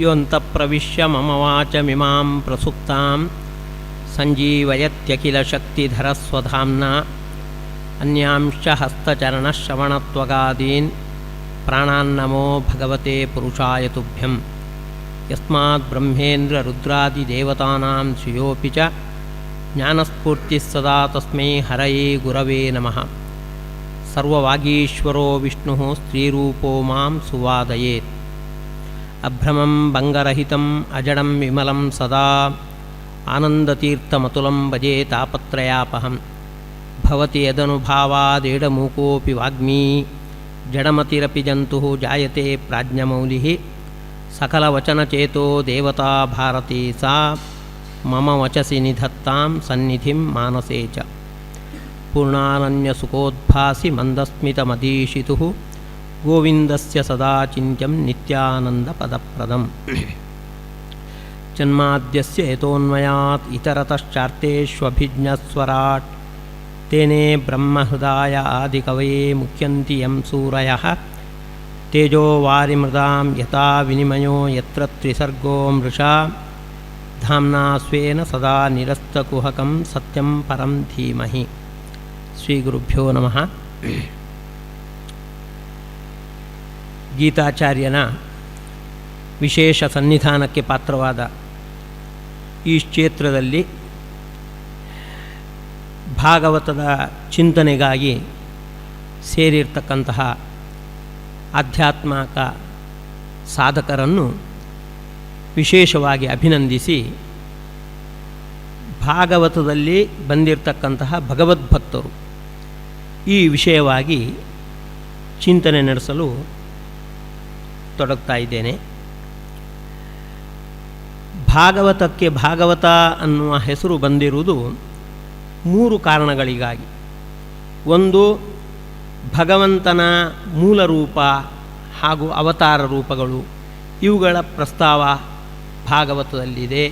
ಯೋऽन्तಃಪ್ರವಿಶ್ಯ ಮಮ ವಾಚಮಿಮಾಂ ಪ್ರಸುಪ್ತಾಂ ಸಂಜೀವಯತ್ಯಖಿಲಶಕ್ತಿಧರಸ್ವಧಾಮ್ನಾ ಅನ್ಯಾಂಶ್ಚ ಹಸ್ತಚರಣಶ್ರವಣತ್ವಗಾದೀನ್ ಪ್ರಾಣಾನ್ನಮೋ ಭಗವತೆ ಪುರುಷಾಯ ತುಭ್ಯಂ. ಯಸ್ಮಾತ್ ಬ್ರಹ್ಮೇಂದ್ರ ರುದ್ರಾದಿದೇವತಾನಾಂ ಶ್ರೇಯೋಪಿ ಚ ಜ್ಞಾನಸ್ಫೂರ್ತಿಃ ಸದಾ ತಸ್ಮೈ ಹರಯೇ ಗುರವೇ ನಮಃ. ಸರ್ವವಾಗೀಶ್ವರೋ ವಿಷ್ಣುಃ ಸ್ತ್ರೀರೂಪೋ ಮಾಂ ಸುವಾದಯೇತ್. ಅಭ್ರಮಂ ಭಂಗರಹಿತಂ ಅಜಡಂ ವಿಮಲಂ ಸದಾ ಆನಂದತೀರ್ಥಮತುಲಂ ಭಜೆ ತಾಪತ್ರಯಾಪಹಂ. ಭವತಿ ಯದನುಭಾವಾದೇಡಮೂಕೋಪಿ ವಾಗ್ಮೀ ಜಡಮತಿರಪಿ ಜಂತುಃ ಜಾಯತೆ ಪ್ರಾಜ್ಞಮೌಲಿಃ. ಸಕಲವಚನಚೇತೋ ದೇವತಾ ಭಾರತೀ ಸಾ ಮಮ ವಚಸಿ ನಿಧತ್ತಾಂ ಸನ್ನಿಧಿಂ ಮಾನಸೇ ಚ. ಪೂರ್ಣಾನನ್ಯಸುಖೋದ್ಭಾಸಿ ಮಂದಸ್ಮಿತಮಧೀಶಿತುಃ ಗೋವಿಂದಸ್ಯ ಸದಾ ಚಿಂತ್ಯಂ ನಿತ್ಯಾನಂದಪದಪ್ರದಂ. ಜನ್ಮಾದ್ಯಸ್ಯ ಯತೋನ್ಮಯಾತ್ ಇತರತಶ್ಚಾರ್ಥೇಷ್ವಭಿಜ್ಞಸ್ವರಾಟ್ ತೇನೇ ಬ್ರಹ್ಮಹೃದಾಯ ಆದಿಕವಯೇ ಮುಖ್ಯಂತಿ ಯಂ ಸೂರಯಃ. ತೇಜೋ ವಾರಿಮೃದಾಂ ಯಥಾ ವಿನಿಮಯೋ ಯತ್ರ ತ್ರಿಸರ್ಗೋ ಮೃಷಾ ಧಾಮ್ನಾ ಸ್ವೇನ ಸದಾ ನಿರಸ್ತಕುಹಕಂ ಸತ್ಯಂ ಪರಂ ಧೀಮಹಿ. ಶ್ರೀ ಗುರುಭ್ಯೋ ನಮಃ. ಗೀತಾಚಾರ್ಯನ ವಿಶೇಷ ಸನ್ನಿಧಾನಕ್ಕೆ ಪಾತ್ರವಾದ ಈ ಕ್ಷೇತ್ರದಲ್ಲಿ ಭಾಗವತದ ಚಿಂತನೆಗಾಗಿ ಸೇರಿರ್ತಕ್ಕಂತಹ ಆಧ್ಯಾತ್ಮಿಕ ಸಾಧಕರನ್ನು ವಿಶೇಷವಾಗಿ ಅಭಿನಂದಿಸಿ, ಭಾಗವತದಲ್ಲಿ ಬಂದಿರತಕ್ಕಂತಹ ಭಗವದ್ಭಕ್ತರು ಈ ವಿಷಯವಾಗಿ ಚಿಂತನೆ ನಡೆಸಲು ತೊಡಗ್ತಾ ಇದ್ದೇನೆ. ಭಾಗವತಕ್ಕೆ ಭಾಗವತ ಅನ್ನುವ ಹೆಸರು ಬಂದಿರುವುದು 3 ಕಾರಣಗಳಿಗಾಗಿ. ಒಂದು, ಭಗವಂತನ ಮೂಲ ರೂಪ ಹಾಗೂ ಅವತಾರ ರೂಪಗಳು ಇವುಗಳ ಪ್ರಸ್ತಾವ ಭಾಗವತದಲ್ಲಿದೆ,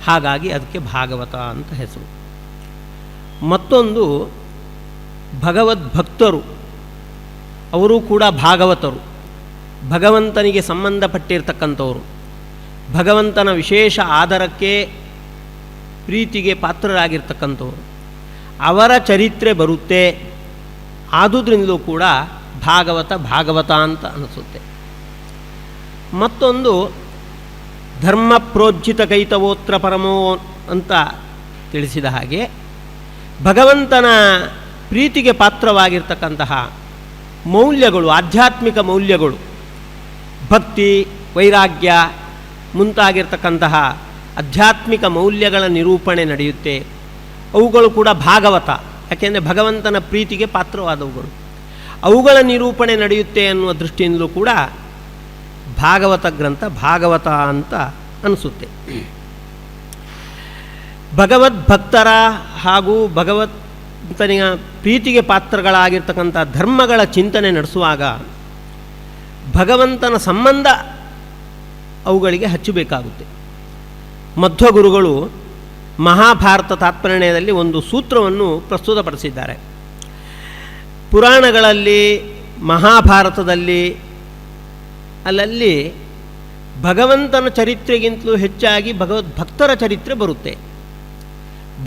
ಹಾಗಾಗಿ ಅದಕ್ಕೆ ಭಾಗವತ ಅಂತ ಹೆಸರು. ಮತ್ತೊಂದು, ಭಗವದ್ಭಕ್ತರು ಅವರು ಕೂಡ ಭಾಗವತರು, ಭಗವಂತನಿಗೆ ಸಂಬಂಧಪಟ್ಟಿರ್ತಕ್ಕಂಥವರು, ಭಗವಂತನ ವಿಶೇಷ ಆದರಕ್ಕೆ ಪ್ರೀತಿಗೆ ಪಾತ್ರರಾಗಿರ್ತಕ್ಕಂಥವರು, ಅವರ ಚರಿತ್ರೆ ಬರುತ್ತೆ. ಆದುದರಿಂದಲೂ ಕೂಡ ಭಾಗವತ ಅಂತ ಅನಿಸುತ್ತೆ. ಮತ್ತೊಂದು, ಧರ್ಮ ಪ್ರೋಜ್ಜಿತ ಕೈತವೋತ್ರ ಪರಮೋ ಅಂತ ತಿಳಿಸಿದ ಹಾಗೆ ಭಗವಂತನ ಪ್ರೀತಿಗೆ ಪಾತ್ರವಾಗಿರ್ತಕ್ಕಂತಹ ಮೌಲ್ಯಗಳು, ಆಧ್ಯಾತ್ಮಿಕ ಮೌಲ್ಯಗಳು, ಭಕ್ತಿ, ವೈರಾಗ್ಯ ಮುಂತಾಗಿರ್ತಕ್ಕಂತಹ ಆಧ್ಯಾತ್ಮಿಕ ಮೌಲ್ಯಗಳ ನಿರೂಪಣೆ ನಡೆಯುತ್ತೆ. ಅವುಗಳು ಕೂಡ ಭಾಗವತ, ಯಾಕೆಂದರೆ ಭಗವಂತನ ಪ್ರೀತಿಗೆ ಪಾತ್ರವಾದವುಗಳು. ಅವುಗಳ ನಿರೂಪಣೆ ನಡೆಯುತ್ತೆ ಅನ್ನುವ ದೃಷ್ಟಿಯಿಂದಲೂ ಕೂಡ ಭಾಗವತ ಗ್ರಂಥ ಭಾಗವತ ಅಂತ ಅನಿಸುತ್ತೆ. ಭಗವದ್ಭಕ್ತರ ಹಾಗೂ ಭಗವಂತನಿಗೆ ಪ್ರೀತಿಗೆ ಪಾತ್ರಗಳಾಗಿರ್ತಕ್ಕಂಥ ಧರ್ಮಗಳ ಚಿಂತನೆ ನಡೆಸುವಾಗ ಭಗವಂತನ ಸಂಬಂಧ ಅವುಗಳಿಗೆ ಹಚ್ಚಬೇಕಾಗುತ್ತೆ. ಮಧ್ವಗುರುಗಳು ಮಹಾಭಾರತ ತಾತ್ಪರ್ಯದಲ್ಲಿ ಒಂದು ಸೂತ್ರವನ್ನು ಪ್ರಸ್ತುತಪಡಿಸಿದ್ದಾರೆ. ಪುರಾಣಗಳಲ್ಲಿ, ಮಹಾಭಾರತದಲ್ಲಿ ಅಲ್ಲಲ್ಲಿ ಭಗವಂತನ ಚರಿತ್ರೆಗಿಂತಲೂ ಹೆಚ್ಚಾಗಿ ಭಗವದ್ಭಕ್ತರ ಚರಿತ್ರೆ ಬರುತ್ತೆ.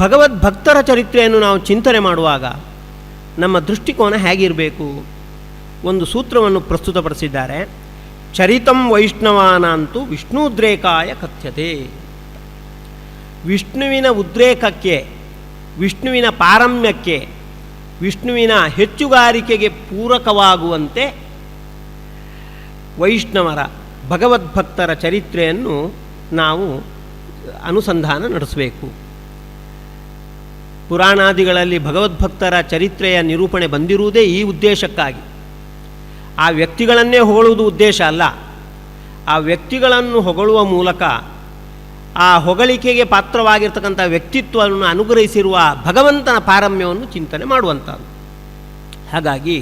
ಭಗವದ್ಭಕ್ತರ ಚರಿತ್ರೆಯನ್ನು ನಾವು ಚಿಂತನೆ ಮಾಡುವಾಗ ನಮ್ಮ ದೃಷ್ಟಿಕೋನ ಹೇಗಿರಬೇಕು? ಒಂದು ಸೂತ್ರವನ್ನು ಪ್ರಸ್ತುತಪಡಿಸಿದ್ದಾರೆ. ಚರಿತಂ ವೈಷ್ಣವಾನಂತೂ ವಿಷ್ಣುದ್ರೇಕಾಯ ಕಥ್ಯತೆ. ವಿಷ್ಣುವಿನ ಉದ್ರೇಕಕ್ಕೆ, ವಿಷ್ಣುವಿನ ಪಾರಮ್ಯಕ್ಕೆ, ವಿಷ್ಣುವಿನ ಹೆಚ್ಚುಗಾರಿಕೆಗೆ ಪೂರಕವಾಗುವಂತೆ ವೈಷ್ಣವರ, ಭಗವದ್ಭಕ್ತರ ಚರಿತ್ರೆಯನ್ನು ನಾವು ಅನುಸಂಧಾನ ನಡೆಸಬೇಕು. ಪುರಾಣಾದಿಗಳಲ್ಲಿ ಭಗವದ್ಭಕ್ತರ ಚರಿತ್ರೆಯ ನಿರೂಪಣೆ ಬಂದಿರುವುದೇ ಈ ಉದ್ದೇಶಕ್ಕಾಗಿ. ಆ ವ್ಯಕ್ತಿಗಳನ್ನೇ ಹೊಗಳುವುದು ಉದ್ದೇಶ ಅಲ್ಲ. ಆ ವ್ಯಕ್ತಿಗಳನ್ನು ಹೊಗಳುವ ಮೂಲಕ ಆ ಹೊಗಳಿಕೆಗೆ ಪಾತ್ರವಾಗಿರ್ತಕ್ಕಂಥ ವ್ಯಕ್ತಿತ್ವವನ್ನು ಅನುಗ್ರಹಿಸಿರುವ ಭಗವಂತನ ಪಾರಮ್ಯವನ್ನು ಚಿಂತನೆ ಮಾಡುವಂಥದ್ದು. ಹಾಗಾಗಿ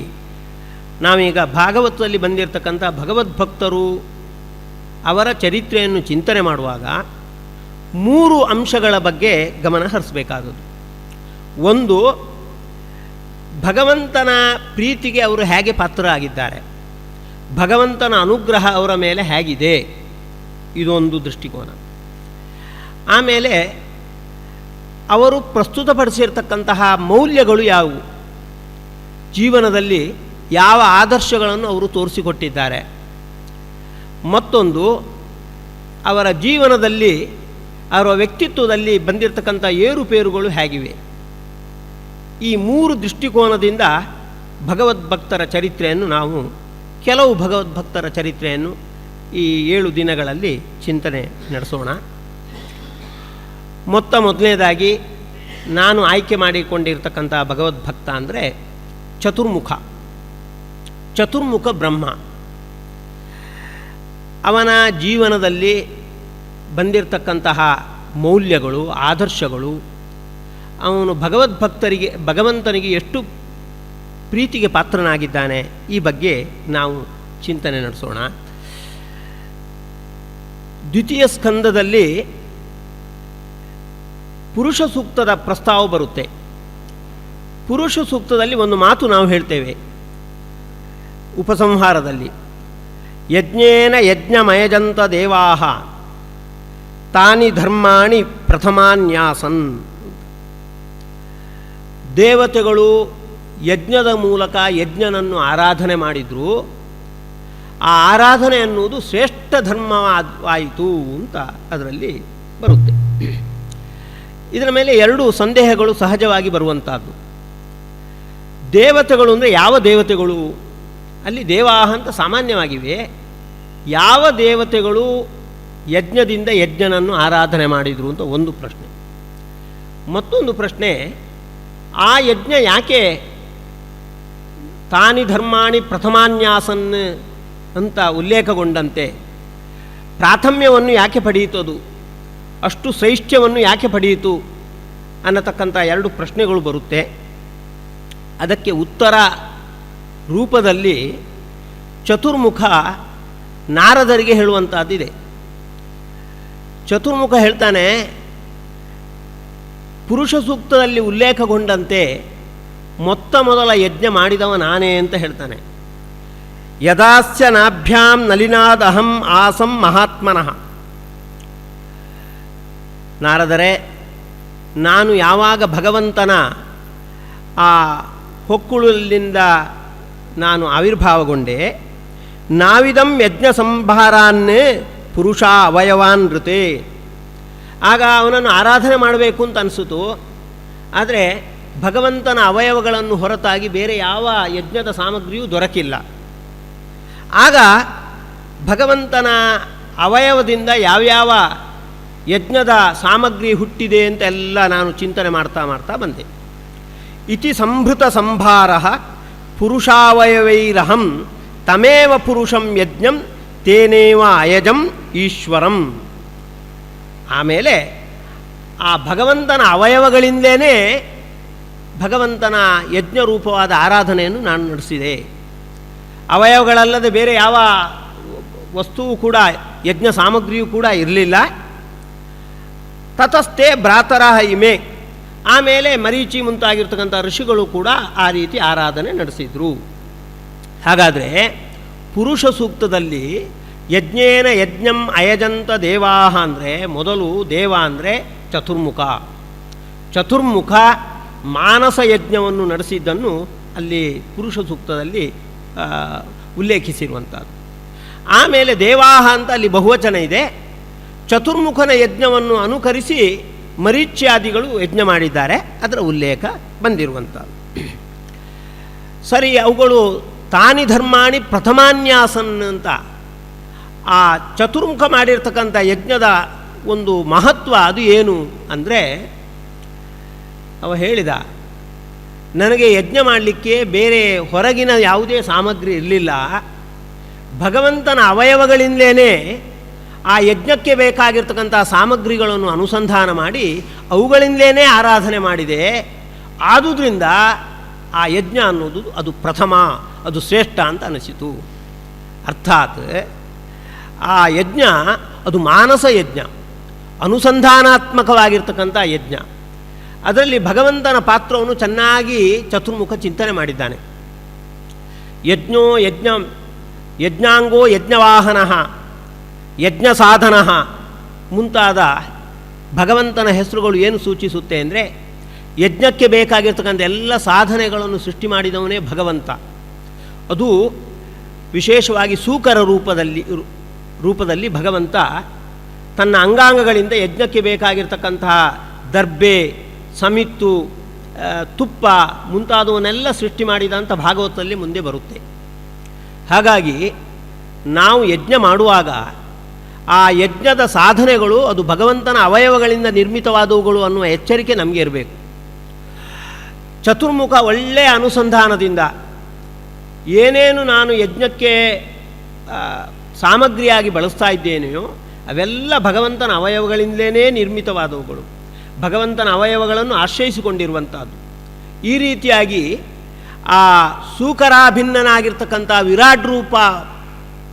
ನಾವೀಗ ಭಾಗವತದಲ್ಲಿ ಬಂದಿರತಕ್ಕಂಥ ಭಗವದ್ಭಕ್ತರು ಅವರ ಚರಿತ್ರೆಯನ್ನು ಚಿಂತನೆ ಮಾಡುವಾಗ 3 ಅಂಶಗಳ ಬಗ್ಗೆ ಗಮನ ಹರಿಸಬೇಕಾದದ್ದು. ಒಂದು, ಭಗವಂತನ ಪ್ರೀತಿಗೆ ಅವರು ಹೇಗೆ ಪಾತ್ರರಾಗಿದ್ದಾರೆ, ಭಗವಂತನ ಅನುಗ್ರಹ ಅವರ ಮೇಲೆ ಹೇಗಿದೆ ಇದೊಂದು ದೃಷ್ಟಿಕೋನ. ಆಮೇಲೆ ಅವರು ಪ್ರಸ್ತುತಪಡಿಸಿರ್ತಕ್ಕಂತಹ ಮೌಲ್ಯಗಳು ಯಾವುವು, ಜೀವನದಲ್ಲಿ ಯಾವ ಆದರ್ಶಗಳನ್ನು ಅವರು ತೋರಿಸಿಕೊಟ್ಟಿದ್ದಾರೆ, ಮತ್ತೊಂದು ಅವರ ಜೀವನದಲ್ಲಿ ಅವರ ವ್ಯಕ್ತಿತ್ವದಲ್ಲಿ ಬಂದಿರತಕ್ಕಂಥ ಏರುಪೇರುಗಳು ಹೇಗಿವೆ. ಈ ಮೂರು ದೃಷ್ಟಿಕೋನದಿಂದ ಭಗವದ್ಭಕ್ತರ ಚರಿತ್ರೆಯನ್ನು ನಾವು ಕೆಲವು ಭಗವದ್ಭಕ್ತರ ಚರಿತ್ರೆಯನ್ನು ಈ 7 ದಿನಗಳಲ್ಲಿ ಚಿಂತನೆ ನಡೆಸೋಣ. ಮೊದಲನೇದಾಗಿ ನಾನು ಆಯ್ಕೆ ಮಾಡಿಕೊಂಡಿರ್ತಕ್ಕಂಥ ಭಗವದ್ಭಕ್ತ ಅಂದರೆ ಚತುರ್ಮುಖ ಬ್ರಹ್ಮ. ಅವನ ಜೀವನದಲ್ಲಿ ಬಂದಿರತಕ್ಕಂತಹ ಮೌಲ್ಯಗಳು, ಆದರ್ಶಗಳು, ಅವನು ಭಗವಂತನಿಗೆ ಎಷ್ಟು ಪ್ರೀತಿಗೆ ಪಾತ್ರನಾಗಿದ್ದಾನೆ, ಈ ಬಗ್ಗೆ ನಾವು ಚಿಂತನೆ ನಡೆಸೋಣ. ದ್ವಿತೀಯ ಸ್ಕಂದದಲ್ಲಿ ಪುರುಷ ಸೂಕ್ತದ ಪ್ರಸ್ತಾವ ಬರುತ್ತೆ. ಪುರುಷ ಸೂಕ್ತದಲ್ಲಿ ಒಂದು ಮಾತು ನಾವು ಹೇಳ್ತೇವೆ ಉಪಸಂಹಾರದಲ್ಲಿ, ಯಜ್ಞೇನ ಯಜ್ಞಮಯಜಂತ ದೇವಾಹ ತಾನಿ ಧರ್ಮಾಣಿ ಪ್ರಥಮಾನ್ಯಾಸನ್. ದೇವತೆಗಳು ಯಜ್ಞದ ಮೂಲಕ ಯಜ್ಞನನ್ನು ಆರಾಧನೆ ಮಾಡಿದರು. ಆ ಆರಾಧನೆ ಅನ್ನುವುದು ಶ್ರೇಷ್ಠ ಧರ್ಮವಾಯಿತು ಅಂತ ಅದರಲ್ಲಿ ಬರುತ್ತೆ. ಇದರ ಮೇಲೆ 2 ಸಂದೇಹಗಳು ಸಹಜವಾಗಿ ಬರುವಂಥದ್ದು. ದೇವತೆಗಳು ಅಂದರೆ ಯಾವ ದೇವತೆಗಳು, ಅಲ್ಲಿ ದೇವಾಹ ಅಂತ ಸಾಮಾನ್ಯವಾಗಿವೆ. ಯಾವ ದೇವತೆಗಳು ಯಜ್ಞದಿಂದ ಯಜ್ಞನನ್ನು ಆರಾಧನೆ ಮಾಡಿದರು ಅಂತ ಒಂದು ಪ್ರಶ್ನೆ. ಮತ್ತೊಂದು ಪ್ರಶ್ನೆ, ಆ ಯಜ್ಞ ಯಾಕೆ ತಾನಿ ಧರ್ಮಾಣಿ ಪ್ರಥಮಾನ್ಯಾಸನ್ ಅಂತ ಉಲ್ಲೇಖಗೊಂಡಂತೆ ಪ್ರಾಥಮ್ಯವನ್ನು ಯಾಕೆ ಪಡೆಯಿತದು, ಅಷ್ಟು ಶ್ರೇಷ್ಠ್ಯವನ್ನು ಯಾಕೆ ಪಡೆಯಿತು ಅನ್ನತಕ್ಕಂಥ 2 ಪ್ರಶ್ನೆಗಳು ಬರುತ್ತೆ. ಅದಕ್ಕೆ ಉತ್ತರ ರೂಪದಲ್ಲಿ ಚತುರ್ಮುಖ ನಾರದರಿಗೆ ಹೇಳುವಂಥದ್ದಿದೆ. ಚತುರ್ಮುಖ ಹೇಳ್ತಾನೆ, ಪುರುಷ ಸೂಕ್ತದಲ್ಲಿ ಉಲ್ಲೇಖಗೊಂಡಂತೆ ಮೊದಲ ಯಜ್ಞ ಮಾಡಿದವ ನಾನೇ ಅಂತ ಹೇಳ್ತಾನೆ. ಯದಾಸ್ಯ ನಾಭ್ಯಾಂ ನಲಿನಾದಹಂ ಆಸಂ ಮಹಾತ್ಮನಃ. ನಾರದರೆ, ನಾನು ಯಾವಾಗ ಭಗವಂತನ ಆ ಹೊಕ್ಕುಳಿನಿಂದ ನಾನು ಆವಿರ್ಭಾವಗೊಂಡೆ, ನಾವಿದಂ ಯಜ್ಞ ಸಂಭಾರಾನ್ನೇ ಪುರುಷ ಅವಯವಾನ್ ಋತೆ. ಆಗ ಅವನನ್ನು ಆರಾಧನೆ ಮಾಡಬೇಕು ಅಂತ ಅನಿಸಿತು. ಆದರೆ ಭಗವಂತನ ಅವಯವಗಳನ್ನು ಹೊರತಾಗಿ ಬೇರೆ ಯಾವ ಯಜ್ಞದ ಸಾಮಗ್ರಿಯೂ ದೊರಕಿಲ್ಲ. ಆಗ ಭಗವಂತನ ಅವಯವದಿಂದ ಯಾವ್ಯಾವ ಯಜ್ಞದ ಸಾಮಗ್ರಿ ಹುಟ್ಟಿದೆ ಅಂತ ಎಲ್ಲ ನಾನು ಚಿಂತನೆ ಮಾಡ್ತಾ ಬಂದೆ. ಇತಿ ಸಂಭೃತ ಸಂಭಾರ ಪುರುಷಾವಯವೈರಹಂ ತಮೇವ ಪುರುಷಂ ಯಜ್ಞಂ ತೇನೇವ ಅಯಜಂ ಈಶ್ವರಂ. ಆಮೇಲೆ ಆ ಭಗವಂತನ ಅವಯವಗಳಿಂದಲೇ ಭಗವಂತನ ಯಜ್ಞರೂಪವಾದ ಆರಾಧನೆಯನ್ನು ನಾನು ನಡೆಸಿದೆ. ಅವಯವಗಳಲ್ಲದೆ ಬೇರೆ ಯಾವ ವಸ್ತುವು ಕೂಡ, ಯಜ್ಞ ಸಾಮಗ್ರಿಯೂ ಕೂಡ ಇರಲಿಲ್ಲ. ತತಸ್ಥೆ ಭ್ರಾತರಃ ಇಮೆ. ಆಮೇಲೆ ಮರೀಚಿ ಮುಂತಾಗಿರ್ತಕ್ಕಂಥ ಋಷಿಗಳು ಕೂಡ ಆ ರೀತಿ ಆರಾಧನೆ ನಡೆಸಿದರು. ಹಾಗಾದರೆ ಪುರುಷ ಸೂಕ್ತದಲ್ಲಿ ಯಜ್ಞೇನ ಯಜ್ಞಂ ಅಯಜಂತ ದೇವಾಹ ಅಂದರೆ, ಮೊದಲು ದೇವ ಅಂದರೆ ಚತುರ್ಮುಖ ಮಾನಸ ಯಜ್ಞವನ್ನು ನಡೆಸಿದ್ದನ್ನು ಅಲ್ಲಿ ಪುರುಷ ಸೂಕ್ತದಲ್ಲಿ ಉಲ್ಲೇಖಿಸಿರುವಂಥದ್ದು. ಆಮೇಲೆ ದೇವಾಹ ಅಂತ ಅಲ್ಲಿ ಬಹುವಚನ ಇದೆ. ಚತುರ್ಮುಖನ ಯಜ್ಞವನ್ನು ಅನುಕರಿಸಿ ಮರೀಚ್ಯಾದಿಗಳು ಯಜ್ಞ ಮಾಡಿದ್ದಾರೆ, ಅದರ ಉಲ್ಲೇಖ ಬಂದಿರುವಂಥದ್ದು. ಸರಿ, ಅವುಗಳು ತಾನಿ ಧರ್ಮಾಣಿ ಪ್ರಥಮಾನ್ಯಾಸನ್ ಅಂತ ಆ ಚತುರ್ಮುಖ ಮಾಡಿರ್ತಕ್ಕಂಥ ಯಜ್ಞದ ಒಂದು ಮಹತ್ವ ಅದು ಏನು ಅಂದರೆ, ಅವ ಹೇಳಿದ, ನನಗೆ ಯಜ್ಞ ಮಾಡಲಿಕ್ಕೆ ಬೇರೆ ಹೊರಗಿನ ಯಾವುದೇ ಸಾಮಗ್ರಿ ಇರಲಿಲ್ಲ. ಭಗವಂತನ ಅವಯವಗಳಿಂದಲೇ ಆ ಯಜ್ಞಕ್ಕೆ ಬೇಕಾಗಿರ್ತಕ್ಕಂಥ ಸಾಮಗ್ರಿಗಳನ್ನು ಅನುಸಂಧಾನ ಮಾಡಿ ಅವುಗಳಿಂದಲೇ ಆರಾಧನೆ ಮಾಡಿದೆ. ಆದುದರಿಂದ ಆ ಯಜ್ಞ ಅನ್ನೋದು ಅದು ಪ್ರಥಮ, ಅದು ಶ್ರೇಷ್ಠ ಅಂತ ಅನಿಸಿತು. ಅರ್ಥಾತ್ ಆ ಯಜ್ಞ ಅದು ಮಾನಸ ಯಜ್ಞ, ಅನುಸಂಧಾನಾತ್ಮಕವಾಗಿರ್ತಕ್ಕಂಥ ಯಜ್ಞ. ಅದರಲ್ಲಿ ಭಗವಂತನ ಪಾತ್ರವನ್ನು ಚೆನ್ನಾಗಿ ಚತುರ್ಮುಖ ಚಿಂತನೆ ಮಾಡಿದ್ದಾನೆ. ಯಜ್ಞಾಂಗೋ ಯಜ್ಞವಾಹನ ಯಜ್ಞ ಸಾಧನ ಮುಂತಾದ ಭಗವಂತನ ಹೆಸರುಗಳು ಏನು ಸೂಚಿಸುತ್ತೆ ಅಂದರೆ, ಯಜ್ಞಕ್ಕೆ ಬೇಕಾಗಿರ್ತಕ್ಕಂಥ ಎಲ್ಲ ಸಾಧನೆಗಳನ್ನು ಸೃಷ್ಟಿ ಮಾಡಿದವನೇ ಭಗವಂತ. ಅದು ವಿಶೇಷವಾಗಿ ಸೂಕರ ರೂಪದಲ್ಲಿ ಭಗವಂತ ತನ್ನ ಅಂಗಾಂಗಗಳಿಂದ ಯಜ್ಞಕ್ಕೆ ಬೇಕಾಗಿರ್ತಕ್ಕಂತಹ ದರ್ಬೆ, ಸಮಿತ್ತು, ತುಪ್ಪ ಮುಂತಾದವನ್ನೆಲ್ಲ ಸೃಷ್ಟಿ ಮಾಡಿದಂಥ ಭಾಗವತದಲ್ಲಿ ಮುಂದೆ ಬರುತ್ತೆ. ಹಾಗಾಗಿ ನಾವು ಯಜ್ಞ ಮಾಡುವಾಗ ಆ ಯಜ್ಞದ ಸಾಧನೆಗಳು ಅದು ಭಗವಂತನ ಅವಯವಗಳಿಂದ ನಿರ್ಮಿತವಾದವುಗಳು ಅನ್ನುವ ಎಚ್ಚರಿಕೆ ನಮಗೆ ಇರಬೇಕು. ಚತುರ್ಮುಖ ಒಳ್ಳೆಯ ಅನುಸಂಧಾನದಿಂದ ಏನೇನು ನಾನು ಯಜ್ಞಕ್ಕೆ ಸಾಮಗ್ರಿಯಾಗಿ ಬಳಸ್ತಾ ಇದ್ದೇನೆಯೋ ಅವೆಲ್ಲ ಭಗವಂತನ ಅವಯವಗಳಿಂದಲೇ ನಿರ್ಮಿತವಾದವುಗಳು, ಭಗವಂತನ ಅವಯವಗಳನ್ನು ಆಶ್ರಯಿಸಿಕೊಂಡಿರುವಂಥದ್ದು. ಈ ರೀತಿಯಾಗಿ ಆ ಸೂಕರಾಭಿನ್ನನಾಗಿರ್ತಕ್ಕಂಥ ವಿರಾಟ್ ರೂಪ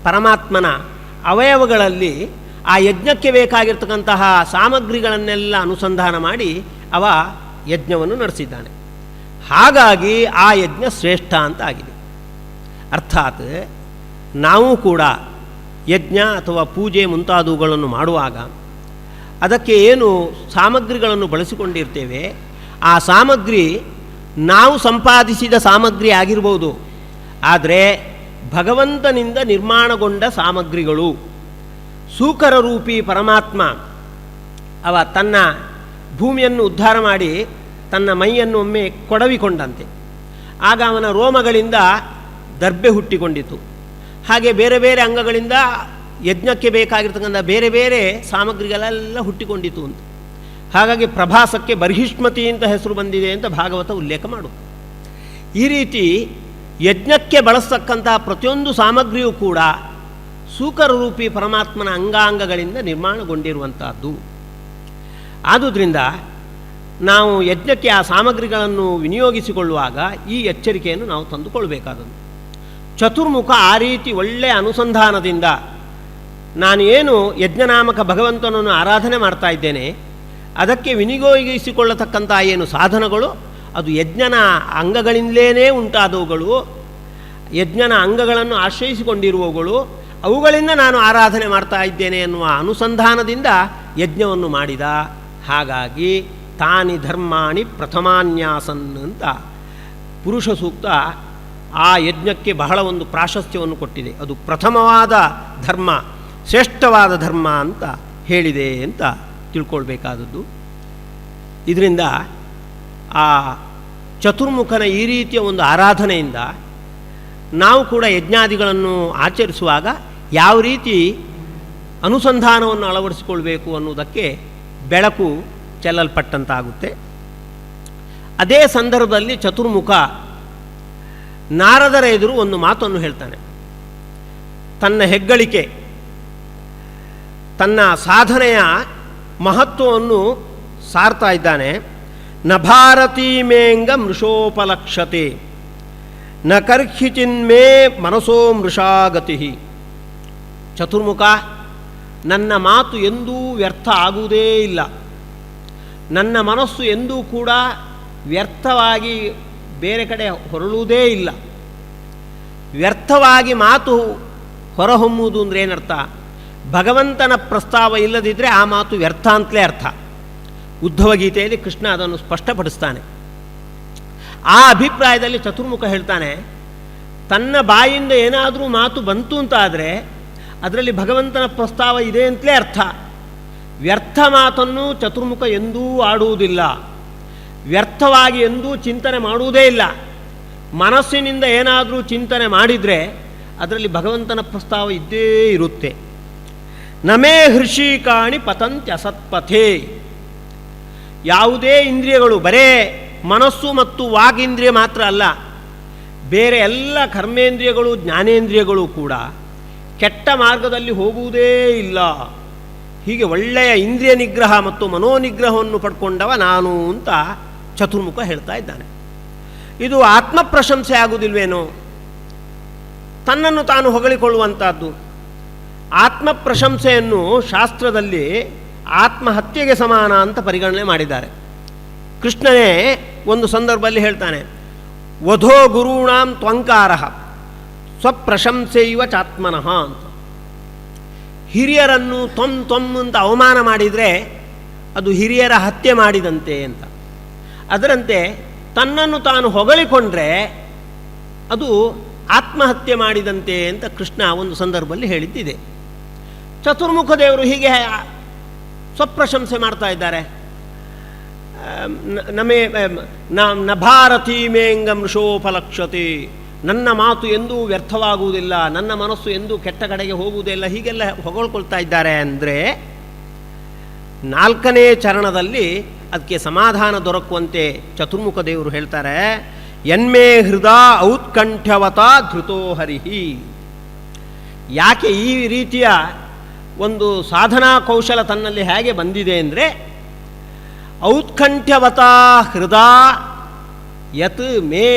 ಪರಮಾತ್ಮನ ಅವಯವಗಳಲ್ಲಿ ಆ ಯಜ್ಞಕ್ಕೆ ಬೇಕಾಗಿರ್ತಕ್ಕಂತಹ ಸಾಮಗ್ರಿಗಳನ್ನೆಲ್ಲ ಅನುಸಂಧಾನ ಮಾಡಿ ಅವ ಯಜ್ಞವನ್ನು ನಡೆಸಿದ್ದಾನೆ. ಹಾಗಾಗಿ ಆ ಯಜ್ಞ ಶ್ರೇಷ್ಠ ಅಂತ ಆಗಿದೆ. ಅರ್ಥಾತ್ ನಾವು ಕೂಡ ಯಜ್ಞ ಅಥವಾ ಪೂಜೆ ಮುಂತಾದವುಗಳನ್ನು ಮಾಡುವಾಗ ಅದಕ್ಕೆ ಏನು ಸಾಮಗ್ರಿಗಳನ್ನು ಬಳಸಿಕೊಂಡಿರ್ತೇವೆ, ಆ ಸಾಮಗ್ರಿ ನಾವು ಸಂಪಾದಿಸಿದ ಸಾಮಗ್ರಿ ಆಗಿರ್ಬೋದು, ಆದರೆ ಭಗವಂತನಿಂದ ನಿರ್ಮಾಣಗೊಂಡ ಸಾಮಗ್ರಿಗಳು. ಸೂಕರ ರೂಪಿ ಪರಮಾತ್ಮ ಅವ ತನ್ನ ಭೂಮಿಯನ್ನು ಉದ್ಧಾರ ಮಾಡಿ ತನ್ನ ಮೈಯನ್ನು ಒಮ್ಮೆ ಕೊಡವಿಕೊಂಡಂತೆ. ಆಗ ಅವನ ರೋಮಗಳಿಂದ ದರ್ಬೆ ಹುಟ್ಟಿಕೊಂಡಿತು. ಹಾಗೆ ಬೇರೆ ಬೇರೆ ಅಂಗಗಳಿಂದ ಯಜ್ಞಕ್ಕೆ ಬೇಕಾಗಿರ್ತಕ್ಕಂಥ ಬೇರೆ ಬೇರೆ ಸಾಮಗ್ರಿಗಳೆಲ್ಲ ಹುಟ್ಟಿಕೊಂಡಿತು ಅಂತ. ಹಾಗಾಗಿ ಪ್ರಭಾಸಕ್ಕೆ ಬರ್ಹಿಷ್ಮತಿ ಅಂತ ಹೆಸರು ಬಂದಿದೆ ಅಂತ ಭಾಗವತ ಉಲ್ಲೇಖ ಮಾಡು. ಈ ರೀತಿ ಯಜ್ಞಕ್ಕೆ ಬಳಸ್ತಕ್ಕಂತಹ ಪ್ರತಿಯೊಂದು ಸಾಮಗ್ರಿಯೂ ಕೂಡ ಸೂಕರ ರೂಪಿ ಪರಮಾತ್ಮನ ಅಂಗಾಂಗಗಳಿಂದ ನಿರ್ಮಾಣಗೊಂಡಿರುವಂಥದ್ದು. ಆದುದರಿಂದ ನಾವು ಯಜ್ಞಕ್ಕೆ ಆ ಸಾಮಗ್ರಿಗಳನ್ನು ವಿನಿಯೋಗಿಸಿಕೊಳ್ಳುವಾಗ ಈ ಎಚ್ಚರಿಕೆಯನ್ನು ನಾವು ತಂದುಕೊಳ್ಬೇಕಾದದ್ದು. ಚತುರ್ಮುಖ ಆ ರೀತಿ ಒಳ್ಳೆಯ ಅನುಸಂಧಾನದಿಂದ ನಾನು ಏನು ಯಜ್ಞನಾಮಕ ಭಗವಂತನನ್ನು ಆರಾಧನೆ ಮಾಡ್ತಾ ಇದ್ದೇನೆ, ಅದಕ್ಕೆ ವಿನಿಯೋಗಿಸಿಕೊಳ್ಳತಕ್ಕಂಥ ಏನು ಸಾಧನಗಳು ಅದು ಯಜ್ಞನ ಅಂಗಗಳಿಂದಲೇ ಉಂಟಾದವುಗಳು, ಯಜ್ಞನ ಅಂಗಗಳನ್ನು ಆಶ್ರಯಿಸಿಕೊಂಡಿರುವವುಗಳು, ಅವುಗಳಿಂದ ನಾನು ಆರಾಧನೆ ಮಾಡ್ತಾ ಇದ್ದೇನೆ ಎನ್ನುವ ಅನುಸಂಧಾನದಿಂದ ಯಜ್ಞವನ್ನು ಮಾಡಿದ. ಹಾಗಾಗಿ ತಾನಿ ಧರ್ಮಾಣಿ ಪ್ರಥಮಾನ್ಯಾಸನ್ ಅಂತ ಪುರುಷ ಸೂಕ್ತ ಆ ಯಜ್ಞಕ್ಕೆ ಬಹಳ ಒಂದು ಪ್ರಾಶಸ್ತ್ಯವನ್ನು ಕೊಟ್ಟಿದೆ. ಅದು ಪ್ರಥಮವಾದ ಧರ್ಮ, ಶ್ರೇಷ್ಠವಾದ ಧರ್ಮ ಅಂತ ಹೇಳಿದೆ ಅಂತ ತಿಳ್ಕೊಳ್ಬೇಕಾದದ್ದು. ಇದರಿಂದ ಆ ಚತುರ್ಮುಖನ ಈ ರೀತಿಯ ಒಂದು ಆರಾಧನೆಯಿಂದ ನಾವು ಕೂಡ ಯಜ್ಞಾದಿಗಳನ್ನು ಆಚರಿಸುವಾಗ ಯಾವ ರೀತಿ ಅನುಸಂಧಾನವನ್ನು ಅಳವಡಿಸಿಕೊಳ್ಬೇಕು ಅನ್ನುವುದಕ್ಕೆ ಬೆಳಕು ಚೆಲ್ಲಲ್ಪಟ್ಟಂತಾಗುತ್ತೆ. ಅದೇ ಸಂದರ್ಭದಲ್ಲಿ ಚತುರ್ಮುಖ ನಾರದರ ಎದುರು ಒಂದು ಮಾತನ್ನು ಹೇಳ್ತಾನೆ. ತನ್ನ ಹೆಗ್ಗಳಿಕೆ, ತನ್ನ ಸಾಧನೆಯ ಮಹತ್ವವನ್ನು ಸಾರ್ತಾ ಇದ್ದಾನೆ. ನ ಭಾರತೀಮೇಂಗ ಮೃಷೋಪಲಕ್ಷತೆ ನ ಕರ್ಹಿಚಿನ್ಮೇ ಮನಸೋ ಮೃಷಾಗತಿ. ಚತುರ್ಮುಖ, ನನ್ನ ಮಾತು ಎಂದೂ ವ್ಯರ್ಥ ಆಗುವುದೇ ಇಲ್ಲ, ನನ್ನ ಮನಸ್ಸು ಎಂದೂ ಕೂಡ ವ್ಯರ್ಥವಾಗಿ ಬೇರೆ ಕಡೆ ಹೊರಳುವುದೇ ಇಲ್ಲ. ವ್ಯರ್ಥವಾಗಿ ಮಾತು ಹೊರಹೊಮ್ಮುವುದು ಅಂದರೆ ಏನರ್ಥ? ಭಗವಂತನ ಪ್ರಸ್ತಾವ ಇಲ್ಲದಿದ್ದರೆ ಆ ಮಾತು ವ್ಯರ್ಥ ಅಂತಲೇ ಅರ್ಥ. ಉದ್ಧವ ಗೀತೆಯಲ್ಲಿ ಕೃಷ್ಣ ಅದನ್ನು ಸ್ಪಷ್ಟಪಡಿಸ್ತಾನೆ. ಆ ಅಭಿಪ್ರಾಯದಲ್ಲಿ ಚತುರ್ಮುಖ ಹೇಳ್ತಾನೆ, ತನ್ನ ಬಾಯಿಂದ ಏನಾದರೂ ಮಾತು ಬಂತು ಅಂತಾದರೆ ಅದರಲ್ಲಿ ಭಗವಂತನ ಪ್ರಸ್ತಾವ ಇದೆ ಅಂತಲೇ ಅರ್ಥ. ವ್ಯರ್ಥ ಮಾತನ್ನು ಚತುರ್ಮುಖ ಎಂದೂ ಆಡುವುದಿಲ್ಲ, ವ್ಯರ್ಥವಾಗಿ ಎಂದೂ ಚಿಂತನೆ ಮಾಡುವುದೇ ಇಲ್ಲ. ಮನಸ್ಸಿನಿಂದ ಏನಾದರೂ ಚಿಂತನೆ ಮಾಡಿದರೆ ಅದರಲ್ಲಿ ಭಗವಂತನ ಪ್ರಸ್ತಾವ ಇದ್ದೇ ಇರುತ್ತೆ. ನಮೇ ಹೃಷಿಕಾಣಿ ಪತಂತ್ಯಸತ್ಪಥೇ. ಯಾವುದೇ ಇಂದ್ರಿಯಗಳು, ಬರೇ ಮನಸ್ಸು ಮತ್ತು ವಾಗೇಂದ್ರಿಯ ಮಾತ್ರ ಅಲ್ಲ, ಬೇರೆ ಎಲ್ಲ ಕರ್ಮೇಂದ್ರಿಯಗಳು, ಜ್ಞಾನೇಂದ್ರಿಯಗಳು ಕೂಡ ಕೆಟ್ಟ ಮಾರ್ಗದಲ್ಲಿ ಹೋಗುವುದೇ ಇಲ್ಲ. ಹೀಗೆ ಒಳ್ಳೆಯ ಇಂದ್ರಿಯ ನಿಗ್ರಹ ಮತ್ತು ಮನೋನಿಗ್ರಹವನ್ನು ಪಡ್ಕೊಂಡವ ನಾನು ಅಂತ ಚತುರ್ಮುಖ ಹೇಳ್ತಾ ಇದ್ದಾನೆ. ಇದು ಆತ್ಮಪ್ರಶಂಸೆ ಆಗುವುದಿಲ್ವೇನೋ? ತನ್ನನ್ನು ತಾನು ಹೊಗಳಿಕೊಳ್ಳುವಂಥದ್ದು. ಆತ್ಮಪ್ರಶಂಸೆಯನ್ನು ಶಾಸ್ತ್ರದಲ್ಲಿ ಆತ್ಮಹತ್ಯೆಗೆ ಸಮಾನ ಅಂತ ಪರಿಗಣನೆ ಮಾಡಿದ್ದಾರೆ. ಕೃಷ್ಣನೇ ಒಂದು ಸಂದರ್ಭದಲ್ಲಿ ಹೇಳ್ತಾನೆ, ವಧೋ ಗುರುಣಾಂ ತ್ವಂಕಾರ ಸ್ವಪ್ರಶಂಸೆಯವ ಚಾತ್ಮನಃ ಅಂತ. ಹಿರಿಯರನ್ನು ಅಂತ ಅವಮಾನ ಮಾಡಿದರೆ ಅದು ಹಿರಿಯರ ಹತ್ಯೆ ಮಾಡಿದಂತೆ ಅಂತ. ಅದರಂತೆ ತನ್ನನ್ನು ತಾನು ಹೊಗಳಿಕೊಂಡ್ರೆ ಅದು ಆತ್ಮಹತ್ಯೆ ಮಾಡಿದಂತೆ ಅಂತ ಕೃಷ್ಣ ಒಂದು ಸಂದರ್ಭದಲ್ಲಿ ಹೇಳಿದ್ದಿದೆ. ಚತುರ್ಮುಖ ದೇವರು ಹೀಗೆ ಸ್ವಪ್ರಶಂಸೆ ಮಾಡ್ತಾ ಇದ್ದಾರೆ. ನ ಭಾರತೀ ಮೇಂಗ ಮೃಷೋಪಲಕ್ಷತೆ, ನನ್ನ ಮಾತು ಎಂದೂ ವ್ಯರ್ಥವಾಗುವುದಿಲ್ಲ, ನನ್ನ ಮನಸ್ಸು ಎಂದೂ ಕೆಟ್ಟ ಕಡೆಗೆ ಹೋಗುವುದಿಲ್ಲ, ಹೀಗೆಲ್ಲ ಹೊಗಳ್ಕೊಳ್ತಾ ಇದ್ದಾರೆ. ಅಂದರೆ 4ನೇ ಚರಣದಲ್ಲಿ ಅದಕ್ಕೆ ಸಮಾಧಾನ ದೊರಕುವಂತೆ ಚತುರ್ಮುಖ ದೇವರು ಹೇಳ್ತಾರೆ, ಯನ್ಮೇ ಹೃದಯ ಔತ್ಕಂಠವತ ಧೃತೋ ಹರಿಹಿ. ಯಾಕೆ ಈ ರೀತಿಯ ಒಂದು ಸಾಧನಾ ಕೌಶಲ ತನ್ನಲ್ಲಿ ಹೇಗೆ ಬಂದಿದೆ ಅಂದರೆ, ಔತ್ಕಂಠವತ ಹೃದಯ ಯತ್ ಮೇ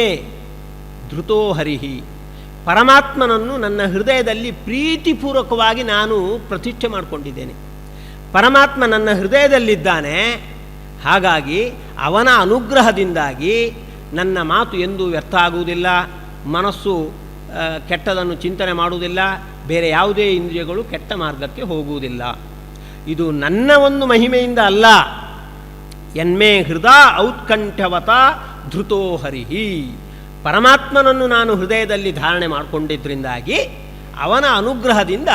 ಧೃತೋ ಹರಿಹಿ, ಪರಮಾತ್ಮನನ್ನು ನನ್ನ ಹೃದಯದಲ್ಲಿ ಪ್ರೀತಿಪೂರ್ವಕವಾಗಿ ನಾನು ಪ್ರತಿಷ್ಠೆ ಮಾಡಿಕೊಂಡಿದ್ದೇನೆ. ಪರಮಾತ್ಮ ನನ್ನ ಹೃದಯದಲ್ಲಿದ್ದಾನೆ, ಹಾಗಾಗಿ ಅವನ ಅನುಗ್ರಹದಿಂದಾಗಿ ನನ್ನ ಮಾತು ಎಂದೂ ವ್ಯರ್ಥ ಆಗುವುದಿಲ್ಲ, ಮನಸ್ಸು ಕೆಟ್ಟದನ್ನು ಚಿಂತನೆ ಮಾಡುವುದಿಲ್ಲ, ಬೇರೆ ಯಾವುದೇ ಇಂದ್ರಿಯಗಳು ಕೆಟ್ಟ ಮಾರ್ಗಕ್ಕೆ ಹೋಗುವುದಿಲ್ಲ. ಇದು ನನ್ನ ಒಂದು ಮಹಿಮೆಯಿಂದ ಅಲ್ಲ. ಯನ್ಮೇ ಹೃದಯ ಔತ್ಕಂಠವತ ಧೃತೋ ಹರಿಹಿ, ಪರಮಾತ್ಮನನ್ನು ನಾನು ಹೃದಯದಲ್ಲಿ ಧಾರಣೆ ಮಾಡಿಕೊಂಡಿದ್ದರಿಂದಾಗಿ ಅವನ ಅನುಗ್ರಹದಿಂದ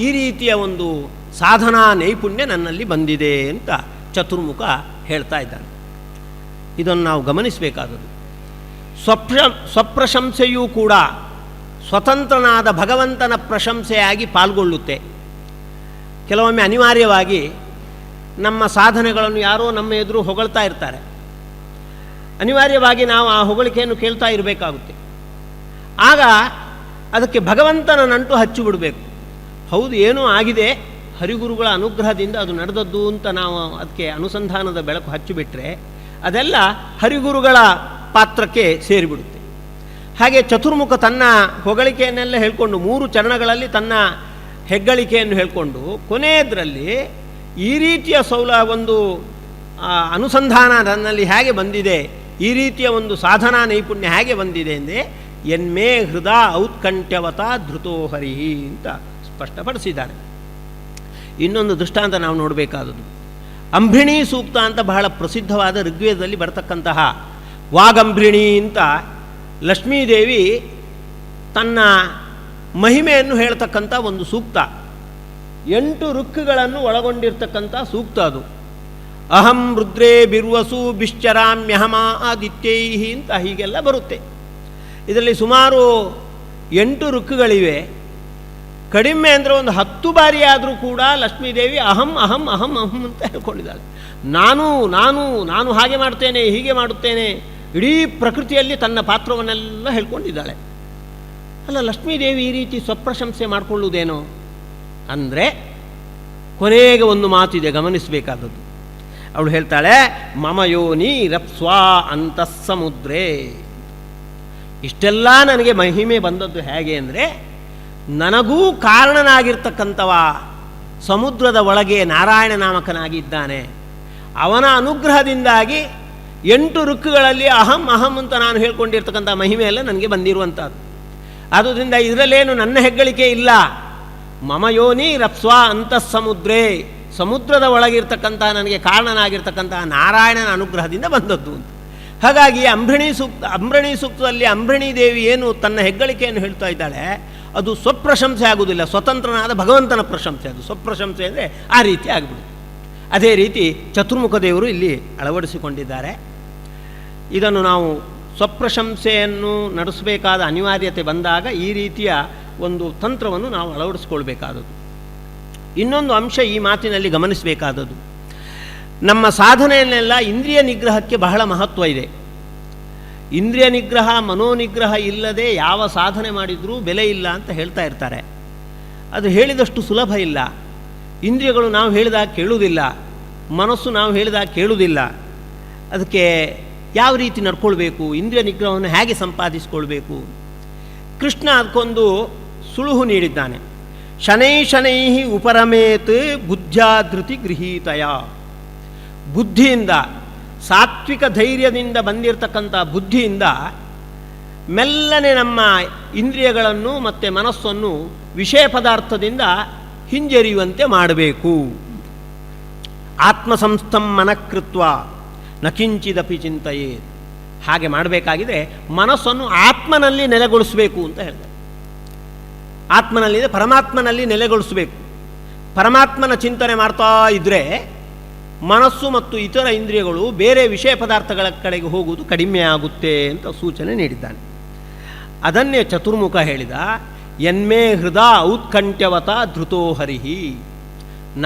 ಈ ರೀತಿಯ ಒಂದು ಸಾಧನಾ ನೈಪುಣ್ಯ ನನ್ನಲ್ಲಿ ಬಂದಿದೆ ಅಂತ ಚತುರ್ಮುಖ ಹೇಳ್ತಾ ಇದ್ದಾನೆ. ಇದನ್ನು ನಾವು ಗಮನಿಸಬೇಕಾದದ್ದು. ಸ್ವಪ್ರಶಂಸೆಯೂ ಕೂಡ ಸ್ವತಂತ್ರನಾದ ಭಗವಂತನ ಪ್ರಶಂಸೆಯಾಗಿ ಪಾಲ್ಗೊಳ್ಳುತ್ತೆ. ಕೆಲವೊಮ್ಮೆ ಅನಿವಾರ್ಯವಾಗಿ ನಮ್ಮ ಸಾಧನೆಗಳನ್ನು ಯಾರೋ ನಮ್ಮ ಎದುರು ಹೊಗಳ್ತಾ ಇರ್ತಾರೆ, ಅನಿವಾರ್ಯವಾಗಿ ನಾವು ಆ ಹೊಗಳಿಕೆಯನ್ನು ಕೇಳ್ತಾ ಇರಬೇಕಾಗುತ್ತೆ. ಆಗ ಅದಕ್ಕೆ ಭಗವಂತನ ನಂಟು ಹಚ್ಚಿಬಿಡಬೇಕು. ಹೌದು, ಏನೂ ಆಗಿದೆ, ಹರಿಗುರುಗಳ ಅನುಗ್ರಹದಿಂದ ಅದು ನಡೆದದ್ದು ಅಂತ ನಾವು ಅದಕ್ಕೆ ಅನುಸಂಧಾನದ ಬೆಳಕು ಹಚ್ಚಿಬಿಟ್ರೆ ಅದೆಲ್ಲ ಹರಿಗುರುಗಳ ಪಾತ್ರಕ್ಕೆ ಸೇರಿಬಿಡುತ್ತೆ. ಹಾಗೆ ಚತುರ್ಮುಖ ತನ್ನ ಹೊಗಳಿಕೆಯನ್ನೆಲ್ಲ ಹೇಳಿಕೊಂಡು 3 ಚರಣಗಳಲ್ಲಿ ತನ್ನ ಹೆಗ್ಗಳಿಕೆಯನ್ನು ಹೇಳಿಕೊಂಡು ಕೊನೆಯದರಲ್ಲಿ ಈ ರೀತಿಯ ಒಂದು ಅನುಸಂಧಾನ ನನ್ನಲ್ಲಿ ಹೇಗೆ ಬಂದಿದೆ, ಈ ರೀತಿಯ ಒಂದು ಸಾಧನಾ ನೈಪುಣ್ಯ ಹೇಗೆ ಬಂದಿದೆ ಅಂದರೆ ಯನ್ಮೇ ಹೃದಯ ಔತ್ಕಂಠವತ ಧೃತೋ ಹರಿಹಿ ಅಂತ ಸ್ಪಷ್ಟಪಡಿಸಿದ್ದಾರೆ. ಇನ್ನೊಂದು ದೃಷ್ಟಾಂತ ನಾವು ನೋಡಬೇಕಾದದ್ದು, ಅಂಬ್ರಿಣಿ ಸೂಕ್ತ ಅಂತ ಬಹಳ ಪ್ರಸಿದ್ಧವಾದ ಋಗ್ವೇದದಲ್ಲಿ ಬರತಕ್ಕಂತಹ ವಾಗಂಬ್ರಿಣಿ ಅಂತ ಲಕ್ಷ್ಮೀದೇವಿ ತನ್ನ ಮಹಿಮೆಯನ್ನು ಹೇಳ್ತಕ್ಕಂಥ ಒಂದು ಸೂಕ್ತ. 8 ಋಕ್ಕುಗಳನ್ನು ಒಳಗೊಂಡಿರ್ತಕ್ಕಂಥ ಸೂಕ್ತ ಅದು. ಅಹಂ ರುದ್ರೇ ಬಿರ್ವಸು ಬಿಶ್ಚರಾಮ್ಯಹಮ ಆದಿತ್ಯೈಹಿ ಅಂತ ಹೀಗೆಲ್ಲ ಬರುತ್ತೆ. ಇದರಲ್ಲಿ ಸುಮಾರು 8 ಋಕ್ಕುಗಳಿವೆ. ಕಡಿಮೆ ಅಂದರೆ ಒಂದು 10 ಬಾರಿ ಆದರೂ ಕೂಡ ಲಕ್ಷ್ಮೀದೇವಿ ಅಹಂ ಅಹಂ ಅಹಂ ಅಹಂ ಅಂತ ಹೇಳ್ಕೊಂಡಿದ್ದಾಳೆ. ನಾನು ನಾನು ನಾನು ಹಾಗೆ ಮಾಡ್ತೇನೆ, ಹೀಗೆ ಮಾಡುತ್ತೇನೆ, ಇಡೀ ಪ್ರಕೃತಿಯಲ್ಲಿ ತನ್ನ ಪಾತ್ರವನ್ನೆಲ್ಲ ಹೇಳ್ಕೊಂಡಿದ್ದಾಳೆ. ಅಲ್ಲ, ಲಕ್ಷ್ಮೀದೇವಿ ಈ ರೀತಿ ಸ್ವಪ್ರಶಂಸೆ ಮಾಡಿಕೊಳ್ಳುವುದೇನೋ ಅಂದರೆ ಕೊನೆಗೆ ಒಂದು ಮಾತಿದೆ ಗಮನಿಸಬೇಕಾದದ್ದು. ಅವಳು ಹೇಳ್ತಾಳೆ, ಮಮ ಯೋನಿ ರಪ್ಸ್ವಾ ಅಂತಃ ಸಮುದ್ರೇ. ಇಷ್ಟೆಲ್ಲ ನನಗೆ ಮಹಿಮೆ ಬಂದದ್ದು ಹೇಗೆ ಅಂದರೆ, ನನಗೂ ಕಾರಣನಾಗಿರ್ತಕ್ಕಂಥವ ಸಮುದ್ರದ ಒಳಗೆ ನಾರಾಯಣ ನಾಮಕನಾಗಿದ್ದಾನೆ. ಅವನ ಅನುಗ್ರಹದಿಂದಾಗಿ 8 ಋಕ್ಕುಗಳಲ್ಲಿ ಅಹಂ ಅಹಂ ಅಂತ ನಾನು ಹೇಳ್ಕೊಂಡಿರ್ತಕ್ಕಂಥ ಮಹಿಮೆಯೆಲ್ಲ ನನಗೆ ಬಂದಿರುವಂಥದ್ದು. ಆದುದರಿಂದ ಇದರಲ್ಲೇನು ನನ್ನ ಹೆಗ್ಗಳಿಕೆ ಇಲ್ಲ. ಮಮ ಯೋನಿ ರಪ್ಸ್ವಾ ಅಂತಃ ಸಮುದ್ರೇ, ಸಮುದ್ರದ ಒಳಗಿರ್ತಕ್ಕಂಥ ನನಗೆ ಕಾರಣನಾಗಿರ್ತಕ್ಕಂಥ ನಾರಾಯಣನ ಅನುಗ್ರಹದಿಂದ ಬಂದದ್ದು ಅಂತ. ಹಾಗಾಗಿ ಅಂಬ್ರಣಿ ಸೂಕ್ತದಲ್ಲಿ ಅಂಬ್ರಣಿ ದೇವಿ ಏನು ತನ್ನ ಹೆಗ್ಗಳಿಕೆಯನ್ನು ಹೇಳ್ತಾ ಇದ್ದಾಳೆ, ಅದು ಸ್ವಪ್ರಶಂಸೆ ಆಗುವುದಿಲ್ಲ, ಸ್ವತಂತ್ರನಾದ ಭಗವಂತನ ಪ್ರಶಂಸೆ. ಅದು ಸ್ವಪ್ರಶಂಸೆ ಅಂದರೆ ಆ ರೀತಿ ಆಗಿಬಿಡುತ್ತೆ. ಅದೇ ರೀತಿ ಚತುರ್ಮುಖ ದೇವರು ಇಲ್ಲಿ ಅಳವಡಿಸಿಕೊಂಡಿದ್ದಾರೆ. ಇದನ್ನು ನಾವು ಸ್ವಪ್ರಶಂಸೆಯನ್ನು ನಡೆಸಬೇಕಾದ ಅನಿವಾರ್ಯತೆ ಬಂದಾಗ ಈ ರೀತಿಯ ಒಂದು ತಂತ್ರವನ್ನು ನಾವು ಅಳವಡಿಸ್ಕೊಳ್ಬೇಕಾದದ್ದು. ಇನ್ನೊಂದು ಅಂಶ ಈ ಮಾತಿನಲ್ಲಿ ಗಮನಿಸಬೇಕಾದದ್ದು, ನಮ್ಮ ಸಾಧನೆಯನ್ನೆಲ್ಲ ಇಂದ್ರಿಯ ನಿಗ್ರಹಕ್ಕೆ ಬಹಳ ಮಹತ್ವ ಇದೆ. ಇಂದ್ರಿಯ ನಿಗ್ರಹ, ಮನೋನಿಗ್ರಹ ಇಲ್ಲದೆ ಯಾವ ಸಾಧನೆ ಮಾಡಿದರೂ ಬೆಲೆ ಇಲ್ಲ ಅಂತ ಹೇಳ್ತಾ ಇರ್ತಾರೆ. ಅದು ಹೇಳಿದಷ್ಟು ಸುಲಭ ಇಲ್ಲ. ಇಂದ್ರಿಯಗಳು ನಾವು ಹೇಳಿದಾಗ ಕೇಳುವುದಿಲ್ಲ, ಮನಸ್ಸು ನಾವು ಹೇಳಿದಾಗ ಕೇಳುವುದಿಲ್ಲ. ಅದಕ್ಕೆ ಯಾವ ರೀತಿ ನಡ್ಕೊಳ್ಬೇಕು, ಇಂದ್ರಿಯ ನಿಗ್ರಹವನ್ನು ಹೇಗೆ ಸಂಪಾದಿಸಿಕೊಳ್ಬೇಕು, ಕೃಷ್ಣ ಅದಕ್ಕೊಂದು ಸುಳುಹು ನೀಡಿದ್ದಾನೆ. ಶನೈ ಶನೈ ಉಪರಮೇತ್ ಬುದ್ಧ್ಯಾಧೃತಿ ಗೃಹೀತಯ. ಬುದ್ಧಿಯಿಂದ, ಸಾತ್ವಿಕ ಧೈರ್ಯದಿಂದ ಬಂದಿರತಕ್ಕಂಥ ಬುದ್ಧಿಯಿಂದ ಮೆಲ್ಲನೆ ನಮ್ಮ ಇಂದ್ರಿಯಗಳನ್ನು ಮತ್ತು ಮನಸ್ಸನ್ನು ವಿಷಯ ಪದಾರ್ಥದಿಂದ ಹಿಂಜರಿಯುವಂತೆ ಮಾಡಬೇಕು. ಆತ್ಮಸಂಸ್ಥಂ ಮನಃಕೃತ್ವ ನ ಕಿಂಚಿದಪಿ ಚಿಂತೆಯೇ. ಹಾಗೆ ಮಾಡಬೇಕಾಗಿದೆ. ಮನಸ್ಸನ್ನು ಆತ್ಮನಲ್ಲಿ ನೆಲೆಗೊಳಿಸಬೇಕು ಅಂತ ಹೇಳ್ತಾರೆ. ಆತ್ಮನಲ್ಲಿದೆ, ಪರಮಾತ್ಮನಲ್ಲಿ ನೆಲೆಗೊಳಿಸಬೇಕು. ಪರಮಾತ್ಮನ ಚಿಂತನೆ ಮಾಡ್ತಾ ಇದ್ದರೆ ಮನಸ್ಸು ಮತ್ತು ಇತರ ಇಂದ್ರಿಯಗಳು ಬೇರೆ ವಿಷಯ ಪದಾರ್ಥಗಳ ಕಡೆಗೆ ಹೋಗುವುದು ಕಡಿಮೆ ಆಗುತ್ತೆ ಅಂತ ಸೂಚನೆ ನೀಡಿದ್ದಾನೆ. ಅದನ್ನೇ ಚತುರ್ಮುಖ ಹೇಳಿದ, ಯನ್ಮೇ ಹೃದಯ ಔತ್ಕಂಠ್ಯವತ ಧೃತೋ ಹರಿಹಿ.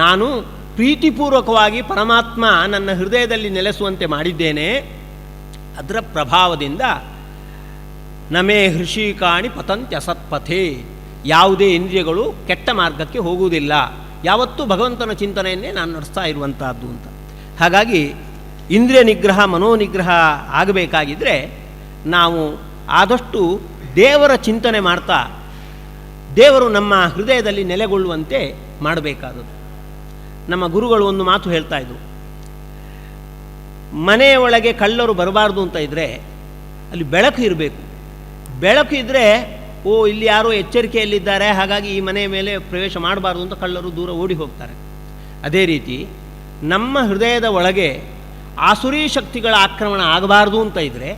ನಾನು ಪ್ರೀತಿಪೂರ್ವಕವಾಗಿ ಪರಮಾತ್ಮ ನನ್ನ ಹೃದಯದಲ್ಲಿ ನೆಲೆಸುವಂತೆ ಮಾಡಿದ್ದೇನೆ. ಅದರ ಪ್ರಭಾವದಿಂದ ನಮೇ ಹೃಷಿಕಾಣಿ ಪತಂತ್ಯಸತ್ಪಥೆ. ಯಾವುದೇ ಇಂದ್ರಿಯಗಳು ಕೆಟ್ಟ ಮಾರ್ಗಕ್ಕೆ ಹೋಗುವುದಿಲ್ಲ. ಯಾವತ್ತೂ ಭಗವಂತನ ಚಿಂತನೆಯನ್ನೇ ನಾನು ನಡೆಸ್ತಾ ಇರುವಂತಹದ್ದು ಅಂತ. ಹಾಗಾಗಿ ಇಂದ್ರಿಯ ನಿಗ್ರಹ, ಮನೋನಿಗ್ರಹ ಆಗಬೇಕಾಗಿದ್ದರೆ ನಾವು ಆದಷ್ಟು ದೇವರ ಚಿಂತನೆ ಮಾಡ್ತಾ ದೇವರು ನಮ್ಮ ಹೃದಯದಲ್ಲಿ ನೆಲೆಗೊಳ್ಳುವಂತೆ ಮಾಡಬೇಕಾದದ್ದು. ನಮ್ಮ ಗುರುಗಳು ಒಂದು ಮಾತು ಹೇಳ್ತಾ ಇದ್ರು, ಮನೆಯ ಒಳಗೆ ಕಳ್ಳರು ಬರಬಾರ್ದು ಅಂತ ಇದ್ದರೆ ಅಲ್ಲಿ ಬೆಳಕು ಇರಬೇಕು. ಬೆಳಕು ಇದ್ದರೆ ಇಲ್ಲಿ ಯಾರೋ ಎಚ್ಚರಿಕೆಯಲ್ಲಿದ್ದಾರೆ, ಹಾಗಾಗಿ ಈ ಮನೆಯ ಮೇಲೆ ಪ್ರವೇಶ ಮಾಡಬಾರ್ದು ಅಂತ ಕಳ್ಳರು ದೂರ ಓಡಿ ಹೋಗ್ತಾರೆ. ಅದೇ ರೀತಿ ನಮ್ಮ ಹೃದಯದ ಒಳಗೆ ಆಸುರಿ ಶಕ್ತಿಗಳ ಆಕ್ರಮಣ ಆಗಬಾರ್ದು ಅಂತ ಇದ್ದರೆ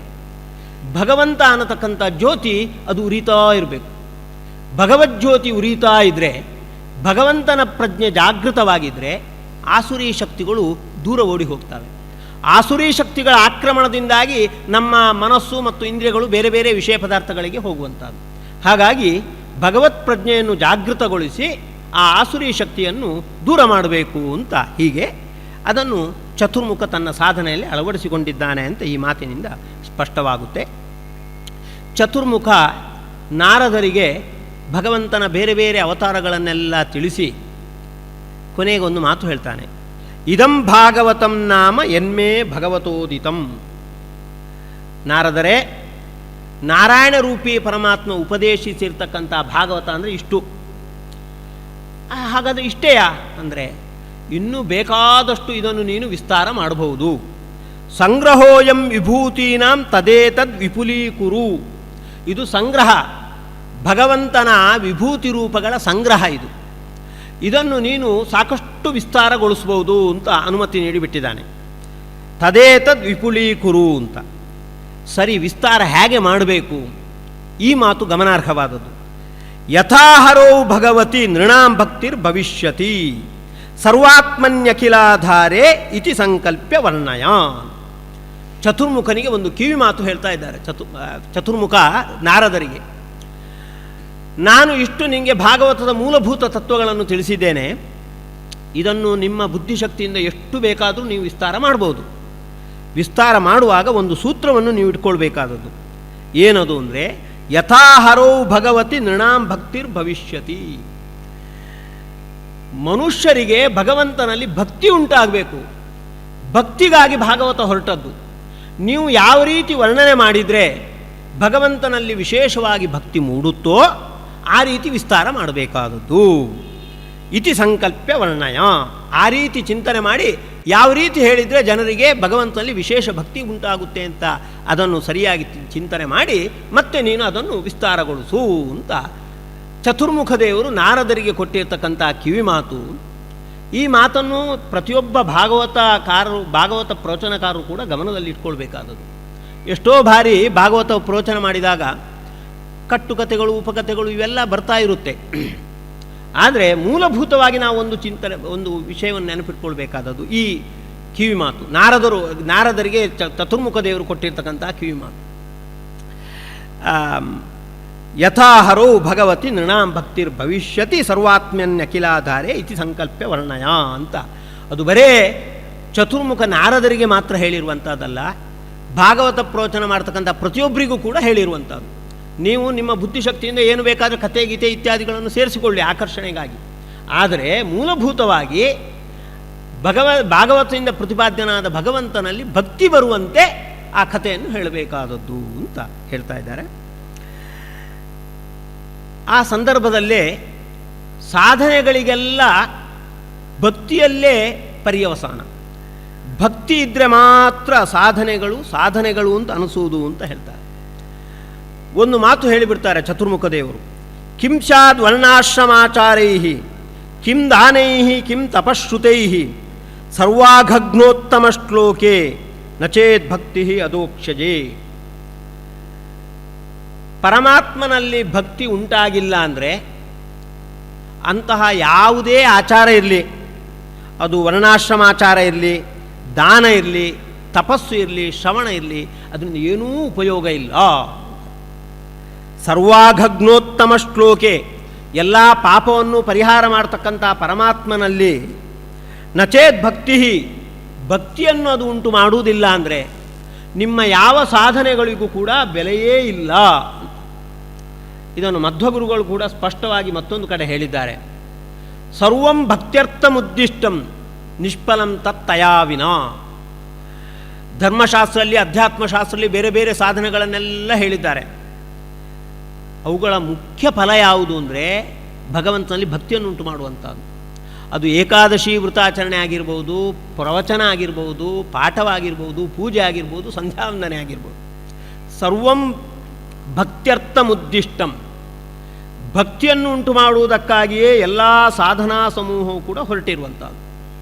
ಭಗವಂತ ಅನ್ನತಕ್ಕಂಥ ಜ್ಯೋತಿ ಅದು ಉರಿತಾ ಇರಬೇಕು. ಭಗವಜ್ಯೋತಿ ಉರಿತಾ ಇದ್ದರೆ, ಭಗವಂತನ ಪ್ರಜ್ಞೆ ಜಾಗೃತವಾಗಿದ್ದರೆ ಆಸುರಿ ಶಕ್ತಿಗಳು ದೂರ ಓಡಿ ಹೋಗ್ತವೆ. ಆಸುರಿ ಶಕ್ತಿಗಳ ಆಕ್ರಮಣದಿಂದಾಗಿ ನಮ್ಮ ಮನಸ್ಸು ಮತ್ತು ಇಂದ್ರಿಯಗಳು ಬೇರೆ ಬೇರೆ ವಿಷಯ ಪದಾರ್ಥಗಳಿಗೆ ಹೋಗುವಂಥದ್ದು. ಹಾಗಾಗಿ ಭಗವತ್ ಪ್ರಜ್ಞೆಯನ್ನು ಜಾಗೃತಗೊಳಿಸಿ ಆ ಆಸುರಿ ಶಕ್ತಿಯನ್ನು ದೂರ ಮಾಡಬೇಕು ಅಂತ ಹೀಗೆ ಅದನ್ನು ಚತುರ್ಮುಖ ತನ್ನ ಸಾಧನೆಯಲ್ಲಿ ಅಳವಡಿಸಿಕೊಂಡಿದ್ದಾನೆ ಅಂತ ಈ ಮಾತಿನಿಂದ ಸ್ಪಷ್ಟವಾಗುತ್ತೆ. ಚತುರ್ಮುಖ ನಾರದರಿಗೆ ಭಗವಂತನ ಬೇರೆ ಬೇರೆ ಅವತಾರಗಳನ್ನೆಲ್ಲ ತಿಳಿಸಿ ಕೊನೆಗೊಂದು ಮಾತು ಹೇಳ್ತಾನೆ, ಇದಂ ಭಾಗವತಂ ನಾಮ ಯನ್ಮೇ ಭಗವತೋದಿತಂ. ನಾರದರೆ, ನಾರಾಯಣ ರೂಪಿ ಪರಮಾತ್ಮ ಉಪದೇಶಿಸಿರ್ತಕ್ಕಂಥ ಭಾಗವತ ಅಂದರೆ ಇಷ್ಟು. ಹಾಗಾದರೆ ಇಷ್ಟೇಯಾ ಅಂದರೆ ಇನ್ನೂ ಬೇಕಾದಷ್ಟು ಇದನ್ನು ನೀನು ವಿಸ್ತಾರ ಮಾಡಬಹುದು. ಸಂಗ್ರಹೋಯಂ ವಿಭೂತೀನಾಂ ತದೇತದ್ ವಿಪುಲೀಕುರು. ಇದು ಸಂಗ್ರಹ, ಭಗವಂತನ ವಿಭೂತಿ ರೂಪಗಳ ಸಂಗ್ರಹ ಇದು. ಇದನ್ನು ನೀನು ಸಾಕಷ್ಟು ವಿಸ್ತಾರಗೊಳಿಸ್ಬೋದು ಅಂತ ಅನುಮತಿ ನೀಡಿಬಿಟ್ಟಿದ್ದಾನೆ. ತದೇತದ್ ವಿಪುಲೀಕುರು ಅಂತ. ಸರಿ, ವಿಸ್ತಾರ ಹೇಗೆ ಮಾಡಬೇಕು? ಈ ಮಾತು ಗಮನಾರ್ಹವಾದದ್ದು. ಯಥಾಹರೋ ಭಗವತಿ ನೃಣಾಂ ಭಕ್ತಿರ್ ಭವಿಷ್ಯತಿ ಸರ್ವಾತ್ಮನ್ಯಖಿಲಾಧಾರೆ ಇತಿ ಸಂಕಲ್ಪ್ಯ ವರ್ಣಯ. ಚತುರ್ಮುಖನಿಗೆ ಒಂದು ಕಿವಿ ಮಾತು ಹೇಳ್ತಾ ಇದ್ದಾರೆ ಚತುರ್ಮುಖ ನಾರದರಿಗೆ. ನಾನು ಇಷ್ಟು ನಿಮಗೆ ಭಾಗವತದ ಮೂಲಭೂತ ತತ್ವಗಳನ್ನು ತಿಳಿಸಿದ್ದೇನೆ. ಇದನ್ನು ನಿಮ್ಮ ಬುದ್ಧಿಶಕ್ತಿಯಿಂದ ಎಷ್ಟು ಬೇಕಾದರೂ ನೀವು ವಿಸ್ತಾರ ಮಾಡ್ಬೋದು. ವಿಸ್ತಾರ ಮಾಡುವಾಗ ಒಂದು ಸೂತ್ರವನ್ನು ನೀವು ಇಟ್ಕೊಳ್ಬೇಕಾದದ್ದು. ಏನದು ಅಂದರೆ, ಯಥಾಹರೋ ಭಗವತಿ ನೃಣಾಂ ಭಕ್ತಿರ್ ಭವಿಷ್ಯತಿ. ಮನುಷ್ಯರಿಗೆ ಭಗವಂತನಲ್ಲಿ ಭಕ್ತಿ ಉಂಟಾಗಬೇಕು. ಭಕ್ತಿಗಾಗಿ ಭಾಗವತ ಹೊರಟದ್ದು. ನೀವು ಯಾವ ರೀತಿ ವರ್ಣನೆ ಮಾಡಿದರೆ ಭಗವಂತನಲ್ಲಿ ವಿಶೇಷವಾಗಿ ಭಕ್ತಿ ಮೂಡುತ್ತೋ ಆ ರೀತಿ ವಿಸ್ತಾರ ಮಾಡಬೇಕಾದದ್ದು. ಇತಿ ಸಂಕಲ್ಪ್ಯ ವರ್ಣಯ. ಆ ರೀತಿ ಚಿಂತನೆ ಮಾಡಿ ಯಾವ ರೀತಿ ಹೇಳಿದರೆ ಜನರಿಗೆ ಭಗವಂತನಲ್ಲಿ ವಿಶೇಷ ಭಕ್ತಿ ಉಂಟಾಗುತ್ತೆ ಅಂತ ಅದನ್ನು ಸರಿಯಾಗಿ ಚಿಂತನೆ ಮಾಡಿ ಮತ್ತೆ ನೀನು ಅದನ್ನು ವಿಸ್ತಾರಗೊಳಿಸು ಅಂತ ಚತುರ್ಮುಖ ದೇವರು ನಾರದರಿಗೆ ಕೊಟ್ಟಿರ್ತಕ್ಕಂಥ ಕಿವಿ ಮಾತು. ಈ ಮಾತನ್ನು ಪ್ರತಿಯೊಬ್ಬ ಭಾಗವತ ಪ್ರವಚನಕಾರರು ಕೂಡ ಗಮನದಲ್ಲಿ ಇಟ್ಕೊಳ್ಬೇಕಾದದ್ದು. ಎಷ್ಟೋ ಬಾರಿ ಭಾಗವತ ಪ್ರವಚನ ಮಾಡಿದಾಗ ಕಟ್ಟುಕತೆಗಳು, ಉಪಕಥೆಗಳು ಇವೆಲ್ಲ ಬರ್ತಾ ಇರುತ್ತೆ. ಆದರೆ ಮೂಲಭೂತವಾಗಿ ನಾವು ಒಂದು ವಿಷಯವನ್ನು ನೆನಪಿಟ್ಕೊಳ್ಬೇಕಾದದ್ದು ಈ ಕಿವಿ ಮಾತು. ನಾರದರಿಗೆ ಚತುರ್ಮುಖ ದೇವರು ಕೊಟ್ಟಿರ್ತಕ್ಕಂಥ ಕಿವಿ ಮಾತು. ಯಥಾಹರೋ ಭಗವತಿ ನೃಣಾಂ ಭಕ್ತಿರ್ ಭವಿಷ್ಯತಿ ಸರ್ವಾತ್ಮ್ಯನ್ಯಖಿಲಾಧಾರೆ ಇತಿ ಸಂಕಲ್ಪ್ಯ ವರ್ಣಯ ಅಂತ. ಅದು ಬರೇ ಚತುರ್ಮುಖ ನಾರದರಿಗೆ ಮಾತ್ರ ಹೇಳಿರುವಂಥದ್ದಲ್ಲ, ಭಾಗವತ ಪ್ರವಚನ ಮಾಡ್ತಕ್ಕಂಥ ಪ್ರತಿಯೊಬ್ಬರಿಗೂ ಕೂಡ ಹೇಳಿರುವಂಥದ್ದು. ನೀವು ನಿಮ್ಮ ಬುದ್ಧಿಶಕ್ತಿಯಿಂದ ಏನು ಬೇಕಾದರೆ ಕಥೆ ಗೀತೆ ಇತ್ಯಾದಿಗಳನ್ನು ಸೇರಿಸಿಕೊಳ್ಳಿ ಆಕರ್ಷಣೆಗಾಗಿ. ಆದರೆ ಮೂಲಭೂತವಾಗಿ ಭಾಗವತದಿಂದ ಪ್ರತಿಪಾದ್ಯನಾದ ಭಗವಂತನಲ್ಲಿ ಭಕ್ತಿ ಬರುವಂತೆ ಆ ಕಥೆಯನ್ನು ಹೇಳಬೇಕಾದದ್ದು ಅಂತ ಹೇಳ್ತಾ ಇದ್ದಾರೆ. ಆ ಸಂದರ್ಭದಲ್ಲೇ ಸಾಧನೆಗಳಿಗೆಲ್ಲ ಭಕ್ತಿಯಲ್ಲೇ ಪರ್ಯವಸಾನ. ಭಕ್ತಿ ಇದ್ದರೆ ಮಾತ್ರ ಸಾಧನೆಗಳು ಅಂತ ಅನಿಸುವುದು ಅಂತ ಹೇಳ್ತಾರೆ. ಒಂದು ಮಾತು ಹೇಳಿಬಿಡ್ತಾರೆ ಚತುರ್ಮುಖ ದೇವರು, ಕಿಂಚಾದ್ ವರ್ಣಾಶ್ರಮಾಚಾರೈ ಕಿಂ ದಾನೈ ಕಿಂ ತಪಶ್ರುತೈ ಸರ್ವಾಘಗ್ನೋತ್ತಮ ಶ್ಲೋಕೆ ನಚೇತ್ ಭಕ್ತಿ ಅದೋಕ್ಷಜೆ. ಪರಮಾತ್ಮನಲ್ಲಿ ಭಕ್ತಿ ಉಂಟಾಗಿಲ್ಲ ಅಂದರೆ ಅಂತಹ ಯಾವುದೇ ಆಚಾರ ಇರಲಿ, ಅದು ವರ್ಣಾಶ್ರಮಾಚಾರ ಇರಲಿ, ದಾನ ಇರಲಿ, ತಪಸ್ಸು ಇರಲಿ, ಶ್ರವಣ ಇರಲಿ, ಅದರಿಂದ ಏನೂ ಉಪಯೋಗ ಇಲ್ಲ. ಸರ್ವಾಘಗ್ನೋತ್ತಮ ಶ್ಲೋಕೆ, ಎಲ್ಲ ಪಾಪವನ್ನು ಪರಿಹಾರ ಮಾಡತಕ್ಕಂಥ ಪರಮಾತ್ಮನಲ್ಲಿ ನಚೇತ್ ಭಕ್ತಿ, ಭಕ್ತಿಯನ್ನು ಅದು ಉಂಟು ಮಾಡುವುದಿಲ್ಲ ಅಂದರೆ ನಿಮ್ಮ ಯಾವ ಸಾಧನೆಗಳಿಗೂ ಕೂಡ ಬೆಲೆಯೇ ಇಲ್ಲ. ಇದನ್ನು ಮಧ್ವಗುರುಗಳು ಕೂಡ ಸ್ಪಷ್ಟವಾಗಿ ಮತ್ತೊಂದು ಕಡೆ ಹೇಳಿದ್ದಾರೆ. ಸರ್ವಂ ಭಕ್ತ್ಯರ್ಥಮುದ್ದಿಷ್ಟಂ ನಿಷ್ಫಲಂ ತತ್ತಯಾ ವಿನಾ. ಧರ್ಮಶಾಸ್ತ್ರದಲ್ಲಿ, ಅಧ್ಯಾತ್ಮಶಾಸ್ತ್ರದಲ್ಲಿ ಬೇರೆ ಬೇರೆ ಸಾಧನೆಗಳನ್ನೆಲ್ಲ ಹೇಳಿದ್ದಾರೆ. ಅವುಗಳ ಮುಖ್ಯ ಫಲ ಯಾವುದು ಅಂದರೆ ಭಗವಂತನಲ್ಲಿ ಭಕ್ತಿಯನ್ನು ಉಂಟು ಮಾಡುವಂಥದ್ದು. ಅದು ಏಕಾದಶಿ ವೃತಾಚರಣೆ ಆಗಿರ್ಬೋದು, ಪ್ರವಚನ ಆಗಿರ್ಬೋದು, ಪಾಠವಾಗಿರ್ಬೋದು, ಪೂಜೆ ಆಗಿರ್ಬೋದು, ಸಂಧ್ಯಾವಂದನೆ ಆಗಿರ್ಬೋದು. ಸರ್ವಂ ಭಕ್ತ್ಯರ್ಥಮುದ್ದಿಷ್ಟಂ, ಭಕ್ತಿಯನ್ನು ಉಂಟು ಮಾಡುವುದಕ್ಕಾಗಿಯೇ ಎಲ್ಲ ಸಾಧನಾ ಸಮೂಹವು ಕೂಡ ಹೊರಟಿರುವಂಥದ್ದು.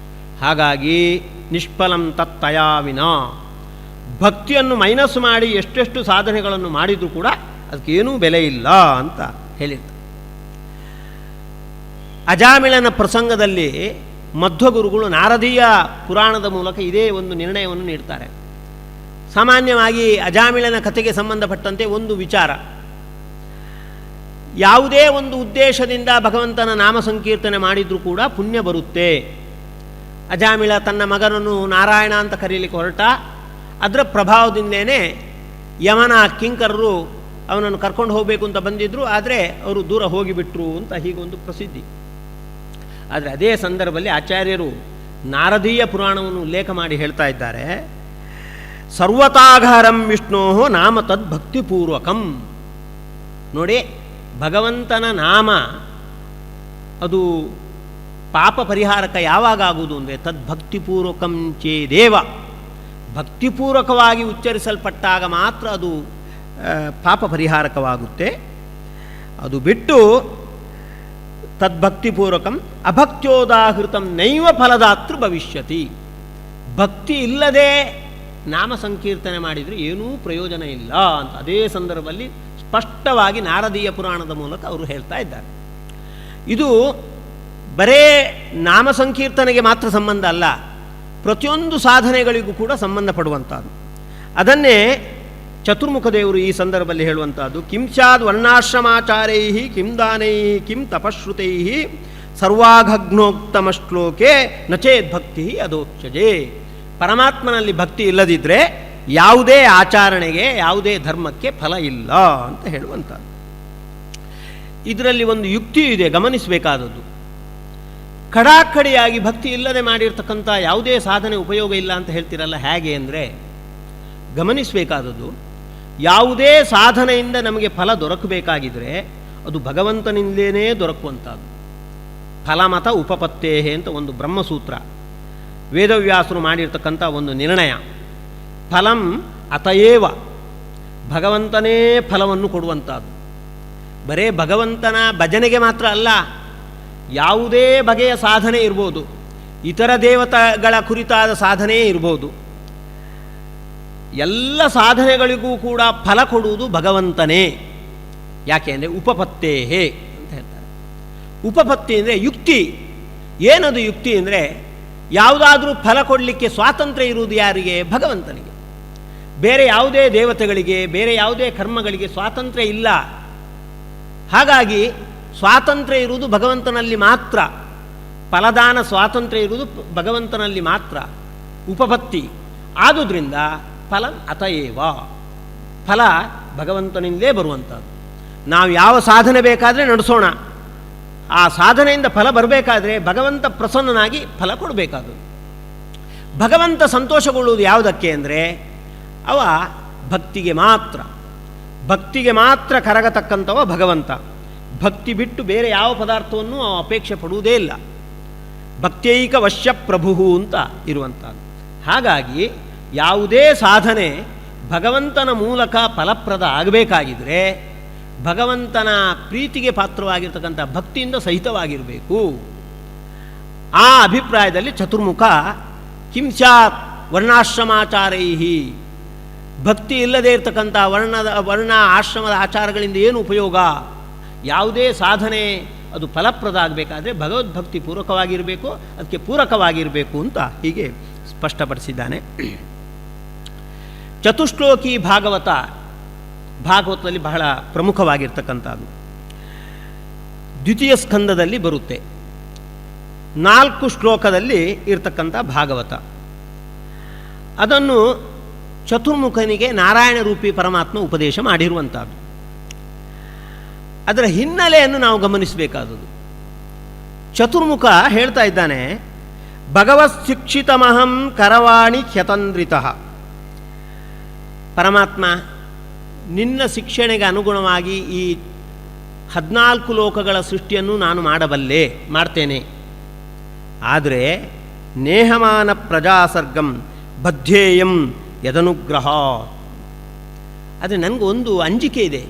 ಹಾಗಾಗಿ ನಿಷ್ಫಲಂ ತತ್ತಯಾ ವಿನಾ, ಭಕ್ತಿಯನ್ನು ಮೈನಸ್ ಮಾಡಿ ಎಷ್ಟೆಷ್ಟು ಸಾಧನೆಗಳನ್ನು ಮಾಡಿದರೂ ಕೂಡ ಅದಕ್ಕೇನೂ ಬೆಲೆ ಇಲ್ಲ ಅಂತ ಹೇಳಿರ್ತಾರೆ. ಅಜಾಮಿಳನ ಪ್ರಸಂಗದಲ್ಲಿ ಮಧ್ವಗುರುಗಳು ನಾರದೀಯ ಪುರಾಣದ ಮೂಲಕ ಇದೇ ಒಂದು ನಿರ್ಣಯವನ್ನು ನೀಡ್ತಾರೆ. ಸಾಮಾನ್ಯವಾಗಿ ಅಜಾಮಿಳನ ಕಥೆಗೆ ಸಂಬಂಧಪಟ್ಟಂತೆ ಒಂದು ವಿಚಾರ, ಯಾವುದೇ ಒಂದು ಉದ್ದೇಶದಿಂದ ಭಗವಂತನ ನಾಮ ಸಂಕೀರ್ತನೆ ಮಾಡಿದರೂ ಕೂಡ ಪುಣ್ಯ ಬರುತ್ತೆ. ಅಜಾಮಿಳ ತನ್ನ ಮಗನನ್ನು ನಾರಾಯಣ ಅಂತ ಕರೀಲಿಕ್ಕೆ ಹೊರಟ, ಅದರ ಪ್ರಭಾವದಿಂದೇನೆ ಯಮನ ಕಿಂಕರರು ಅವನನ್ನು ಕರ್ಕೊಂಡು ಹೋಗಬೇಕು ಅಂತ ಬಂದಿದ್ದರು, ಆದರೆ ಅವರು ದೂರ ಹೋಗಿಬಿಟ್ರು ಅಂತ ಹೀಗೊಂದು ಪ್ರಸಿದ್ಧಿ. ಆದರೆ ಅದೇ ಸಂದರ್ಭದಲ್ಲಿ ಆಚಾರ್ಯರು ನಾರದೀಯ ಪುರಾಣವನ್ನು ಉಲ್ಲೇಖ ಮಾಡಿ ಹೇಳ್ತಾ ಇದ್ದಾರೆ, ಸರ್ವತಾಘಾರಂ ವಿಷ್ಣೋ ನಾಮ ತದ್ಭಕ್ತಿಪೂರ್ವಕಂ. ನೋಡಿ, ಭಗವಂತನ ನಾಮ ಅದು ಪಾಪ ಪರಿಹಾರಕ ಯಾವಾಗ ಆಗುವುದು ಅಂದರೆ ತದ್ಭಕ್ತಿಪೂರ್ವಕಂ ಚೇದೇವ, ಭಕ್ತಿಪೂರ್ವಕವಾಗಿ ಉಚ್ಚರಿಸಲ್ಪಟ್ಟಾಗ ಮಾತ್ರ ಅದು ಪಾಪ ಪರಿಹಾರಕವಾಗುತ್ತೆ. ಅದು ಬಿಟ್ಟು ತದ್ಭಕ್ತಿಪೂರ್ವಕಂ ಅಭಕ್ತ್ಯೋದಾಹೃತಂ ನೈವ ಫಲದಾತೃ ಭವಿಷ್ಯತಿ. ಭಕ್ತಿ ಇಲ್ಲದೆ ನಾಮ ಸಂಕೀರ್ತನೆ ಮಾಡಿದರೆ ಏನೂ ಪ್ರಯೋಜನ ಇಲ್ಲ ಅಂತ ಅದೇ ಸಂದರ್ಭದಲ್ಲಿ ಸ್ಪಷ್ಟವಾಗಿ ನಾರದೀಯ ಪುರಾಣದ ಮೂಲಕ ಅವರು ಹೇಳ್ತಾ ಇದ್ದಾರೆ. ಇದು ಬರೇ ನಾಮ ಸಂಕೀರ್ತನೆಗೆ ಮಾತ್ರ ಸಂಬಂಧ ಅಲ್ಲ, ಪ್ರತಿಯೊಂದು ಸಾಧನೆಗಳಿಗೂ ಕೂಡ ಸಂಬಂಧಪಡುವಂಥದ್ದು. ಅದನ್ನೇ ಚತುರ್ಮುಖ ದೇವರು ಈ ಸಂದರ್ಭದಲ್ಲಿ ಹೇಳುವಂಥದ್ದು, ಕಿಂ ಸ್ಯಾದ್ ವರ್ಣಾಶ್ರಮಾಚಾರೈ ಕಿಂ ದಾನೈ ಕಿಂ ತಪಶ್ರುತೈ ಸರ್ವಾಘಗ್ನೋಕ್ತಮ ಶ್ಲೋಕೆ ನಚೇದ್ ಭಕ್ತಿ ಅದೋಕ್ಷಜೆ. ಪರಮಾತ್ಮನಲ್ಲಿ ಭಕ್ತಿ ಇಲ್ಲದಿದ್ದರೆ ಯಾವುದೇ ಆಚರಣೆಗೆ, ಯಾವುದೇ ಧರ್ಮಕ್ಕೆ ಫಲ ಇಲ್ಲ ಅಂತ ಹೇಳುವಂಥದ್ದು. ಇದರಲ್ಲಿ ಒಂದು ಯುಕ್ತಿ ಇದೆ, ಗಮನಿಸಬೇಕಾದದ್ದು. ಕಡಾಕಡಿಯಾಗಿ ಭಕ್ತಿ ಇಲ್ಲದೆ ಮಾಡಿರ್ತಕ್ಕಂಥ ಯಾವುದೇ ಸಾಧನೆ ಉಪಯೋಗ ಇಲ್ಲ ಅಂತ ಹೇಳ್ತಿರಲ್ಲ, ಹೇಗೆ ಅಂದರೆ ಗಮನಿಸಬೇಕಾದದ್ದು, ಯಾವುದೇ ಸಾಧನೆಯಿಂದ ನಮಗೆ ಫಲ ದೊರಕಬೇಕಾಗಿದ್ರೆ ಅದು ಭಗವಂತನಿಂದಲೇ ದೊರಕುವಂಥದ್ದು. ಫಲಮತ ಉಪಪತ್ತೇಹೆ ಅಂತ ಒಂದು ಬ್ರಹ್ಮಸೂತ್ರ, ವೇದವ್ಯಾಸರು ಮಾಡಿರ್ತಕ್ಕಂಥ ಒಂದು ನಿರ್ಣಯ. ಫಲಂ ಅತಯೇವ, ಭಗವಂತನೇ ಫಲವನ್ನು ಕೊಡುವಂಥದ್ದು. ಬರೇ ಭಗವಂತನ ಭಜನೆಗೆ ಮಾತ್ರ ಅಲ್ಲ, ಯಾವುದೇ ಬಗೆಯ ಸಾಧನೆ ಇರ್ಬೋದು, ಇತರ ದೇವತೆಗಳ ಕುರಿತಾದ ಸಾಧನೆಯೇ ಇರ್ಬೋದು, ಎಲ್ಲ ಸಾಧನೆಗಳಿಗೂ ಕೂಡ ಫಲ ಕೊಡುವುದು ಭಗವಂತನೇ. ಯಾಕೆ ಅಂದರೆ ಉಪಪತ್ತೇಹೇ ಅಂತ ಹೇಳ್ತಾರೆ. ಉಪಪತ್ತಿ ಅಂದರೆ ಯುಕ್ತಿ. ಏನದು ಯುಕ್ತಿ ಅಂದರೆ, ಯಾವುದಾದ್ರೂ ಫಲ ಕೊಡಲಿಕ್ಕೆ ಸ್ವಾತಂತ್ರ್ಯ ಇರುವುದು ಯಾರಿಗೆ? ಭಗವಂತನಿಗೆ. ಬೇರೆ ಯಾವುದೇ ದೇವತೆಗಳಿಗೆ, ಬೇರೆ ಯಾವುದೇ ಕರ್ಮಗಳಿಗೆ ಸ್ವಾತಂತ್ರ್ಯ ಇಲ್ಲ. ಹಾಗಾಗಿ ಸ್ವಾತಂತ್ರ್ಯ ಇರುವುದು ಭಗವಂತನಲ್ಲಿ ಮಾತ್ರ. ಫಲದಾನ ಸ್ವಾತಂತ್ರ್ಯ ಇರುವುದು ಭಗವಂತನಲ್ಲಿ ಮಾತ್ರ. ಉಪಪತ್ತಿ ಆದುದರಿಂದ ಫಲ ಅತಯೇವ, ಫಲ ಭಗವಂತನಿಂದಲೇ ಬರುವಂಥದ್ದು. ನಾವು ಯಾವ ಸಾಧನೆ ಬೇಕಾದರೆ ನಡೆಸೋಣ, ಆ ಸಾಧನೆಯಿಂದ ಫಲ ಬರಬೇಕಾದ್ರೆ ಭಗವಂತ ಪ್ರಸನ್ನನಾಗಿ ಫಲ ಕೊಡಬೇಕಾದದ್ದು. ಭಗವಂತ ಸಂತೋಷಗೊಳ್ಳುವುದು ಯಾವುದಕ್ಕೆ ಅಂದರೆ ಅವ ಭಕ್ತಿಗೆ ಮಾತ್ರ. ಭಕ್ತಿಗೆ ಮಾತ್ರ ಕರಗತಕ್ಕಂಥವ ಭಗವಂತ. ಭಕ್ತಿ ಬಿಟ್ಟು ಬೇರೆ ಯಾವ ಪದಾರ್ಥವನ್ನು ಅವ ಅಪೇಕ್ಷೆ ಪಡುವುದೇ ಇಲ್ಲ. ಭಕ್ತೈಕ ವಶ್ಯ ಪ್ರಭು ಅಂತ ಇರುವಂಥದ್ದು. ಹಾಗಾಗಿ ಯಾವುದೇ ಸಾಧನೆ ಭಗವಂತನ ಮೂಲಕ ಫಲಪ್ರದ ಆಗಬೇಕಾಗಿದ್ರೆ ಭಗವಂತನ ಪ್ರೀತಿಗೆ ಪಾತ್ರವಾಗಿರ್ತಕ್ಕಂಥ ಭಕ್ತಿಯಿಂದ ಸಹಿತವಾಗಿರಬೇಕು. ಆ ಅಭಿಪ್ರಾಯದಲ್ಲಿ ಚತುರ್ಮುಖ ಕಿಂ ಸ್ಯಾತ್ ವರ್ಣಾಶ್ರಮಾಚಾರೈ, ಭಕ್ತಿ ಇಲ್ಲದೇ ಇರತಕ್ಕಂಥ ವರ್ಣ ಆಶ್ರಮದ ಆಚಾರಗಳಿಂದ ಏನು ಉಪಯೋಗ, ಯಾವುದೇ ಸಾಧನೆ ಅದು ಫಲಪ್ರದ ಆಗಬೇಕಾದ್ರೆ ಭಗವದ್ಭಕ್ತಿ ಪೂರಕವಾಗಿರಬೇಕು, ಅದಕ್ಕೆ ಪೂರಕವಾಗಿರಬೇಕು ಅಂತ ಹೀಗೆ ಸ್ಪಷ್ಟಪಡಿಸಿದ್ದಾನೆ. ಚತುಶ್ಲೋಕಿ ಭಾಗವತದಲ್ಲಿ ಬಹಳ ಪ್ರಮುಖವಾಗಿರ್ತಕ್ಕಂಥದ್ದು. ದ್ವಿತೀಯ ಸ್ಕಂದದಲ್ಲಿ ಬರುತ್ತೆ. 4 ಶ್ಲೋಕದಲ್ಲಿ ಇರತಕ್ಕಂಥ ಭಾಗವತ. ಅದನ್ನು ಚತುರ್ಮುಖನಿಗೆ ನಾರಾಯಣ ರೂಪಿ ಪರಮಾತ್ಮ ಉಪದೇಶ ಮಾಡಿರುವಂಥದ್ದು. ಅದರ ಹಿನ್ನೆಲೆಯನ್ನು ನಾವು ಗಮನಿಸಬೇಕಾದದ್ದು. ಚತುರ್ಮುಖ ಹೇಳ್ತಾ ಇದ್ದಾನೆ, ಭಗವತ್ ಶಿಕ್ಷಿತಮಹಂ ಕರವಾಣಿ ಹ್ಯತಂದ್ರಿತಃ. ಪರಮಾತ್ಮ, ನಿನ್ನ ಶಿಕ್ಷಣೆಗೆ ಅನುಗುಣವಾಗಿ ಈ 14 ಲೋಕಗಳ ಸೃಷ್ಟಿಯನ್ನು ನಾನು ಮಾಡ್ತೇನೆ. ಆದರೆ ನೇಹಮಾನ ಪ್ರಜಾಸರ್ಗಂ ಬದ್ಧೇಯಂ ಯದನುಗ್ರಹ. ಆದರೆ ನನಗೊಂದು ಅಂಜಿಕೆ ಇದೆ.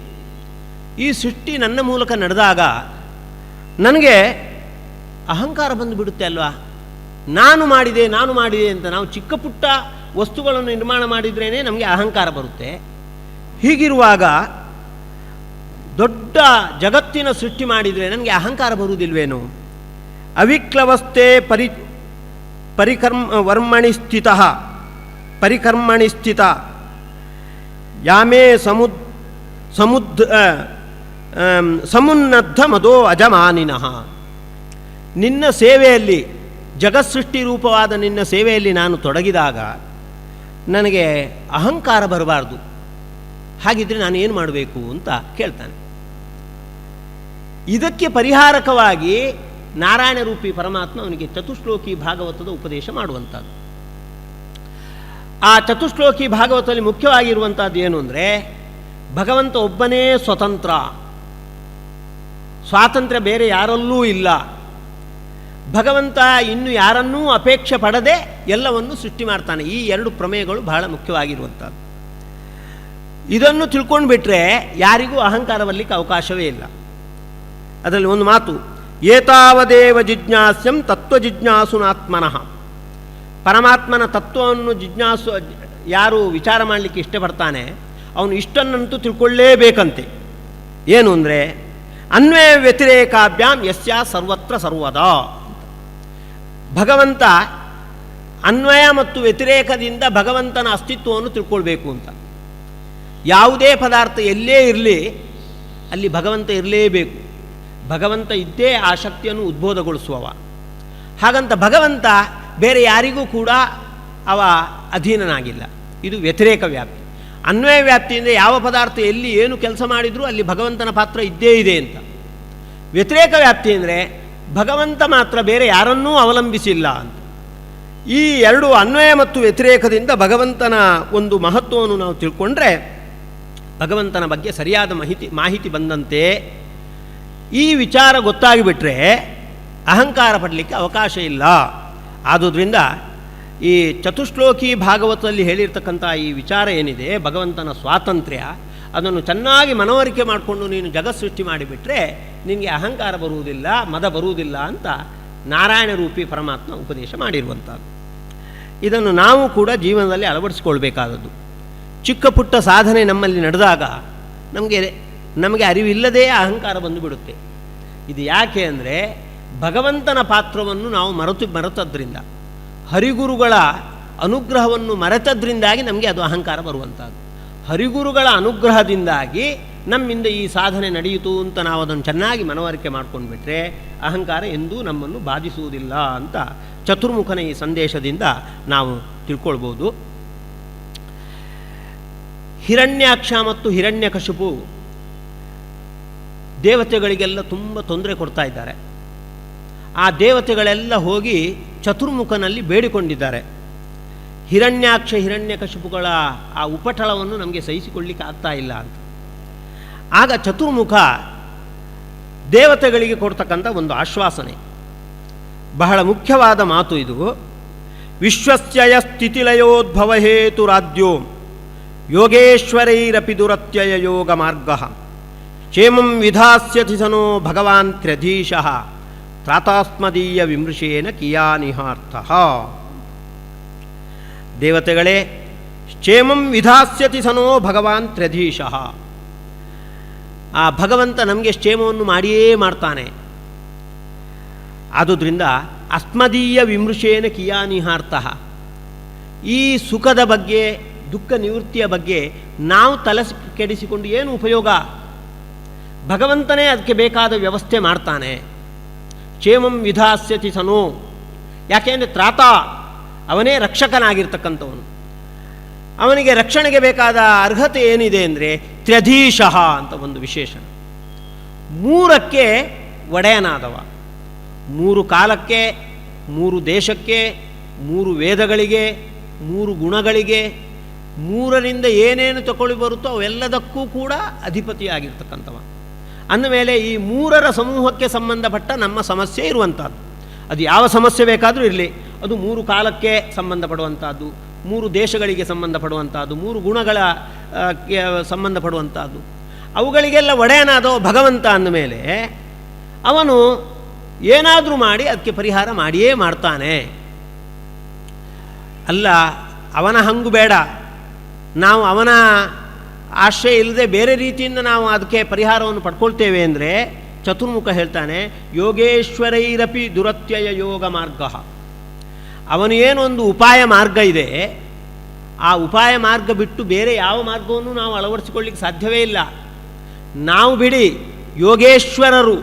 ಈ ಸೃಷ್ಟಿ ನನ್ನ ಮೂಲಕ ನಡೆದಾಗ ನನಗೆ ಅಹಂಕಾರ ಬಂದು ಬಿಡುತ್ತೆ ಅಲ್ವಾ. ನಾನು ಮಾಡಿದೆ ಅಂತ ನಾವು ಚಿಕ್ಕ ಪುಟ್ಟ ವಸ್ತುಗಳನ್ನು ನಿರ್ಮಾಣ ಮಾಡಿದ್ರೇ ನಮಗೆ ಅಹಂಕಾರ ಬರುತ್ತೆ. ಹೀಗಿರುವಾಗ ದೊಡ್ಡ ಜಗತ್ತಿನ ಸೃಷ್ಟಿ ಮಾಡಿದರೆ ನನಗೆ ಅಹಂಕಾರ ಬರುವುದಿಲ್ವೇನು? ಅವಿಕ್ಲವಸ್ಥೆ ಪರಿಕರ್ಮಣಿ ಸ್ಥಿತ ಯಾಮೇ ಸಮುನ್ನದ್ಧ ಮದೋ ಅಜಮಾನಿನಃ. ನಿನ್ನ ಸೇವೆಯಲ್ಲಿ, ಜಗತ್ಸೃಷ್ಟಿ ರೂಪವಾದ ನಿನ್ನ ಸೇವೆಯಲ್ಲಿ ನಾನು ತೊಡಗಿದಾಗ ನನಗೆ ಅಹಂಕಾರ ಬರಬಾರ್ದು. ಹಾಗಿದ್ರೆ ನಾನು ಏನು ಮಾಡಬೇಕು ಅಂತ ಕೇಳ್ತಾನೆ. ಇದಕ್ಕೆ ಪರಿಹಾರಕವಾಗಿ ನಾರಾಯಣ ರೂಪಿ ಪರಮಾತ್ಮ ಅವನಿಗೆ ಚತುಶ್ಲೋಕಿ ಭಾಗವತದ ಉಪದೇಶ ಮಾಡುವಂಥದ್ದು. ಆ ಚತುಶ್ಲೋಕಿ ಭಾಗವತದಲ್ಲಿ ಮುಖ್ಯವಾಗಿರುವಂಥದ್ದು ಏನು ಅಂದರೆ, ಭಗವಂತ ಒಬ್ಬನೇ ಸ್ವತಂತ್ರ, ಸ್ವಾತಂತ್ರ್ಯ ಬೇರೆ ಯಾರಲ್ಲೂ ಇಲ್ಲ. ಭಗವಂತ ಇನ್ನು ಯಾರನ್ನೂ ಅಪೇಕ್ಷೆ ಪಡದೆ ಎಲ್ಲವನ್ನು ಸೃಷ್ಟಿ ಮಾಡ್ತಾನೆ. ಈ 2 ಪ್ರಮೇಯಗಳು ಬಹಳ ಮುಖ್ಯವಾಗಿರುವಂಥದ್ದು. ಇದನ್ನು ತಿಳ್ಕೊಂಡು ಬಿಟ್ಟರೆ ಯಾರಿಗೂ ಅಹಂಕಾರ ಬರಲಿಕ್ಕೆ ಅವಕಾಶವೇ ಇಲ್ಲ. ಅದರಲ್ಲಿ ಒಂದು ಮಾತು, ಏತಾವದೇವ ಜಿಜ್ಞಾಸ್ಯಂ ತತ್ವಜಿಜ್ಞಾಸುನಾತ್ಮನಃ. ಪರಮಾತ್ಮನ ತತ್ವವನ್ನು ಯಾರು ವಿಚಾರ ಮಾಡಲಿಕ್ಕೆ ಇಷ್ಟಪಡ್ತಾನೆ ಅವನು ಇಷ್ಟನ್ನಂತೂ ತಿಳ್ಕೊಳ್ಳೇಬೇಕಂತೆ. ಏನು ಅಂದರೆ, ಅನ್ವಯ ವ್ಯತಿರೇಕಾಭ್ಯಾಂ ಯಸ್ಯ ಸರ್ವತ್ರ ಸರ್ವದಾ. ಭಗವಂತ ಅನ್ವಯ ಮತ್ತು ವ್ಯತಿರೇಕದಿಂದ ಭಗವಂತನ ಅಸ್ತಿತ್ವವನ್ನು ತಿಳ್ಕೊಳ್ಬೇಕು ಅಂತ. ಯಾವುದೇ ಪದಾರ್ಥ ಎಲ್ಲೇ ಇರಲಿ ಅಲ್ಲಿ ಭಗವಂತ ಇರಲೇಬೇಕು. ಭಗವಂತ ಇದ್ದೇ ಆ ಶಕ್ತಿಯನ್ನು ಉದ್ಬೋಧಗೊಳಿಸುವವ. ಹಾಗಂತ ಭಗವಂತ ಬೇರೆ ಯಾರಿಗೂ ಕೂಡ ಅವ ಅಧೀನನಾಗಿಲ್ಲ. ಇದು ವ್ಯತಿರೇಕ ವ್ಯಾಪ್ತಿ. ಅನ್ವಯ ವ್ಯಾಪ್ತಿಯಿಂದ ಯಾವ ಪದಾರ್ಥ ಎಲ್ಲಿ ಏನು ಕೆಲಸ ಮಾಡಿದರೂ ಅಲ್ಲಿ ಭಗವಂತನ ಪಾತ್ರ ಇದ್ದೇ ಇದೆ ಅಂತ. ವ್ಯತಿರೇಕ ವ್ಯಾಪ್ತಿ ಅಂದರೆ ಭಗವಂತ ಮಾತ್ರ, ಬೇರೆ ಯಾರನ್ನೂ ಅವಲಂಬಿಸಿಲ್ಲ ಅಂತ. ಈ 2 ಅನ್ವಯ ಮತ್ತು ವ್ಯತಿರೇಕದಿಂದ ಭಗವಂತನ ಒಂದು ಮಹತ್ವವನ್ನು ನಾವು ತಿಳ್ಕೊಂಡ್ರೆ ಭಗವಂತನ ಬಗ್ಗೆ ಸರಿಯಾದ ಮಾಹಿತಿ ಬಂದಂತೆ. ಈ ವಿಚಾರ ಗೊತ್ತಾಗಿಬಿಟ್ರೆ ಅಹಂಕಾರ ಪಡಲಿಕ್ಕೆ ಅವಕಾಶ ಇಲ್ಲ. ಆದುದರಿಂದ ಈ ಚತುಶ್ಲೋಕಿ ಭಾಗವತದಲ್ಲಿ ಹೇಳಿರ್ತಕ್ಕಂಥ ಈ ವಿಚಾರ ಏನಿದೆ, ಭಗವಂತನ ಸ್ವಾತಂತ್ರ್ಯ, ಅದನ್ನು ಚೆನ್ನಾಗಿ ಮನವರಿಕೆ ಮಾಡಿಕೊಂಡು ನೀನು ಜಗತ್ಸೃಷ್ಟಿ ಮಾಡಿಬಿಟ್ರೆ ನಿನಗೆ ಅಹಂಕಾರ ಬರುವುದಿಲ್ಲ, ಮದ ಬರುವುದಿಲ್ಲ ಅಂತ ನಾರಾಯಣ ರೂಪಿ ಪರಮಾತ್ಮ ಉಪದೇಶ ಮಾಡಿರುವಂಥದ್ದು. ಇದನ್ನು ನಾವು ಕೂಡ ಜೀವನದಲ್ಲಿ ಅಳವಡಿಸಿಕೊಳ್ಬೇಕಾದದ್ದು. ಚಿಕ್ಕ ಪುಟ್ಟ ಸಾಧನೆ ನಮ್ಮಲ್ಲಿ ನಡೆದಾಗ ನಮಗೆ ಅರಿವಿಲ್ಲದೇ ಅಹಂಕಾರ ಬಂದುಬಿಡುತ್ತೆ. ಇದು ಯಾಕೆ ಅಂದರೆ ಭಗವಂತನ ಪಾತ್ರವನ್ನು ನಾವು ಮರೆತದ್ರಿಂದ, ಹರಿಗುರುಗಳ ಅನುಗ್ರಹವನ್ನು ಮರೆತದ್ರಿಂದಾಗಿ ನಮಗೆ ಅದು ಅಹಂಕಾರ ಬರುವಂಥದ್ದು. ಹರಿಗುರುಗಳ ಅನುಗ್ರಹದಿಂದಾಗಿ ನಮ್ಮಿಂದ ಈ ಸಾಧನೆ ನಡೆಯಿತು ಅಂತ ನಾವು ಅದನ್ನು ಚೆನ್ನಾಗಿ ಮನವರಿಕೆ ಮಾಡ್ಕೊಂಡ್ಬಿಟ್ರೆ ಅಹಂಕಾರ ಎಂದೂ ನಮ್ಮನ್ನು ಬಾಧಿಸುವುದಿಲ್ಲ ಅಂತ ಚತುರ್ಮುಖನ ಈ ಸಂದೇಶದಿಂದ ನಾವು ತಿಳ್ಕೊಳ್ಬೋದು. ಹಿರಣ್ಯಾಕ್ಷ ಮತ್ತು ಹಿರಣ್ಯಕಶಿಪು ದೇವತೆಗಳಿಗೆಲ್ಲ ತುಂಬ ತೊಂದರೆ ಕೊಡ್ತಾ ಇದ್ದಾರೆ. ಆ ದೇವತೆಗಳೆಲ್ಲ ಹೋಗಿ ಚತುರ್ಮುಖನಲ್ಲಿ ಬೇಡಿಕೊಂಡಿದ್ದಾರೆ. ಹಿರಣ್ಯಾಕ್ಷ ಹಿರಣ್ಯಕಶಿಪುಗಳ ಆ ಉಪಟಳವನ್ನು ನಮಗೆ ಸಹಿಸಿಕೊಳ್ಳಿಕ್ಕೆ ಆಗ್ತಾ ಇಲ್ಲ ಅಂತ. ಆಗ ಚತುರ್ಮುಖ ದೇವತೆಗಳಿಗೆ ಕೊಡ್ತಕ್ಕಂಥ ಒಂದು ಆಶ್ವಾಸನೆ, ಬಹಳ ಮುಖ್ಯವಾದ ಮಾತು ಇದು. ವಿಶ್ವಸ್ಯ ಸ್ಥಿತಿಲಯೋದ್ಭವ ಹೇತುರಾದ್ಯೋ ಯೋಗೇಶ್ವರೈರಪಿ ದುರತ್ಯಯ ಯೋಗ ಮಾರ್ಗ ಕ್ಷೇಮಂ ವಿಧಾಸ್ಯತಿ ಸನೋ ಭಗವಾನ್ ತ್ರ್ಯಧೀಶಃ ತ್ರಾತಾಸ್ಮದೀಯ ವಿಮೃಶೇನ ಕಿಯಾನಿಹಾರ್ಥ. ದೇವತೆಗಳೇ, ಕ್ಷೇಮಂ ವಿಧಾಸ್ಯತಿ ಸನೋ ಭಗವಾನ್ ತ್ರ್ಯಧೀಶಃ. ಆ ಭಗವಂತ ನಮಗೆ ಕ್ಷೇಮವನ್ನು ಮಾಡಿಯೇ ಮಾಡ್ತಾನೆ. ಆದುದರಿಂದ ಅಸ್ಮದೀಯ ವಿಮೃಶೇನ ಕಿಯಾನಿಹಾರ್ಥ. ಈ ಸುಖದ ಬಗ್ಗೆ, ದುಃಖ ನಿವೃತ್ತಿಯ ಬಗ್ಗೆ ನಾವು ತಲೆ ಕೆಡಿಸಿಕೊಂಡು ಏನು ಉಪಯೋಗ? ಭಗವಂತನೇ ಅದಕ್ಕೆ ಬೇಕಾದ ವ್ಯವಸ್ಥೆ ಮಾಡ್ತಾನೆ. ಕ್ಷೇಮಂ ವಿಧಾಸ್ಯತಿ ಸನೋ. ಯಾಕೆಂದರೆ ತ್ರಾತ ಅವನೇ ರಕ್ಷಕನಾಗಿರ್ತಕ್ಕಂಥವನು. ಅವನಿಗೆ ರಕ್ಷಣೆಗೆ ಬೇಕಾದ ಅರ್ಹತೆ ಏನಿದೆ ಅಂದರೆ ತ್ರ್ಯಧೀಶಃ ಅಂತ ಒಂದು ವಿಶೇಷಣ. ಮೂರಕ್ಕೆ ಒಡೆಯನಾದವ. ಮೂರು ಕಾಲಕ್ಕೆ, ಮೂರು ದೇಶಕ್ಕೆ, ಮೂರು ವೇದಗಳಿಗೆ, ಮೂರು ಗುಣಗಳಿಗೆ, ಮೂರರಿಂದ ಏನೇನು ತಗೊಳ್ಳಿ ಬರುತ್ತೋ ಅವೆಲ್ಲದಕ್ಕೂ ಕೂಡ ಅಧಿಪತಿಯಾಗಿರ್ತಕ್ಕಂಥವ. ಅಂದಮೇಲೆ ಈ ಮೂರರ ಸಮೂಹಕ್ಕೆ ಸಂಬಂಧಪಟ್ಟ ನಮ್ಮ ಸಮಸ್ಯೆ ಇರುವಂಥದ್ದು. ಅದು ಯಾವ ಸಮಸ್ಯೆ ಬೇಕಾದರೂ ಇರಲಿ, ಅದು ಮೂರು ಕಾಲಕ್ಕೆ ಸಂಬಂಧಪಡುವಂಥದ್ದು, ಮೂರು ದೇಶಗಳಿಗೆ ಸಂಬಂಧಪಡುವಂಥದ್ದು, ಮೂರು ಗುಣಗಳ ಸಂಬಂಧಪಡುವಂಥದ್ದು, ಅವುಗಳಿಗೆಲ್ಲ ಒಡೆಯನಾದವ ಭಗವಂತ ಅಂದಮೇಲೆ ಅವನು ಏನಾದರೂ ಮಾಡಿ ಅದಕ್ಕೆ ಪರಿಹಾರ ಮಾಡಿಯೇ ಮಾಡ್ತಾನೆ. ಅಲ್ಲ, ಅವನ ಹಂಗು ಬೇಡ, ನಾವು ಅವನ ಆಶ್ರಯ ಇಲ್ಲದೆ ಬೇರೆ ರೀತಿಯಿಂದ ನಾವು ಅದಕ್ಕೆ ಪರಿಹಾರವನ್ನು ಪಡ್ಕೊಳ್ತೇವೆ ಅಂದರೆ ಚತುರ್ಮುಖ ಹೇಳ್ತಾನೆ, ಯೋಗೇಶ್ವರೈರಪಿ ದುರತ್ಯಯ ಯೋಗ ಮಾರ್ಗ. ಅವನು ಏನೊಂದು ಉಪಾಯ ಮಾರ್ಗ ಇದೆ, ಆ ಉಪಾಯ ಮಾರ್ಗ ಬಿಟ್ಟು ಬೇರೆ ಯಾವ ಮಾರ್ಗವನ್ನು ನಾವು ಅಳವಡಿಸಿಕೊಳ್ಳಿಕ್ಕೆ ಸಾಧ್ಯವೇ ಇಲ್ಲ. ನಾವು ಬಿಡಿ, ಯೋಗೇಶ್ವರರು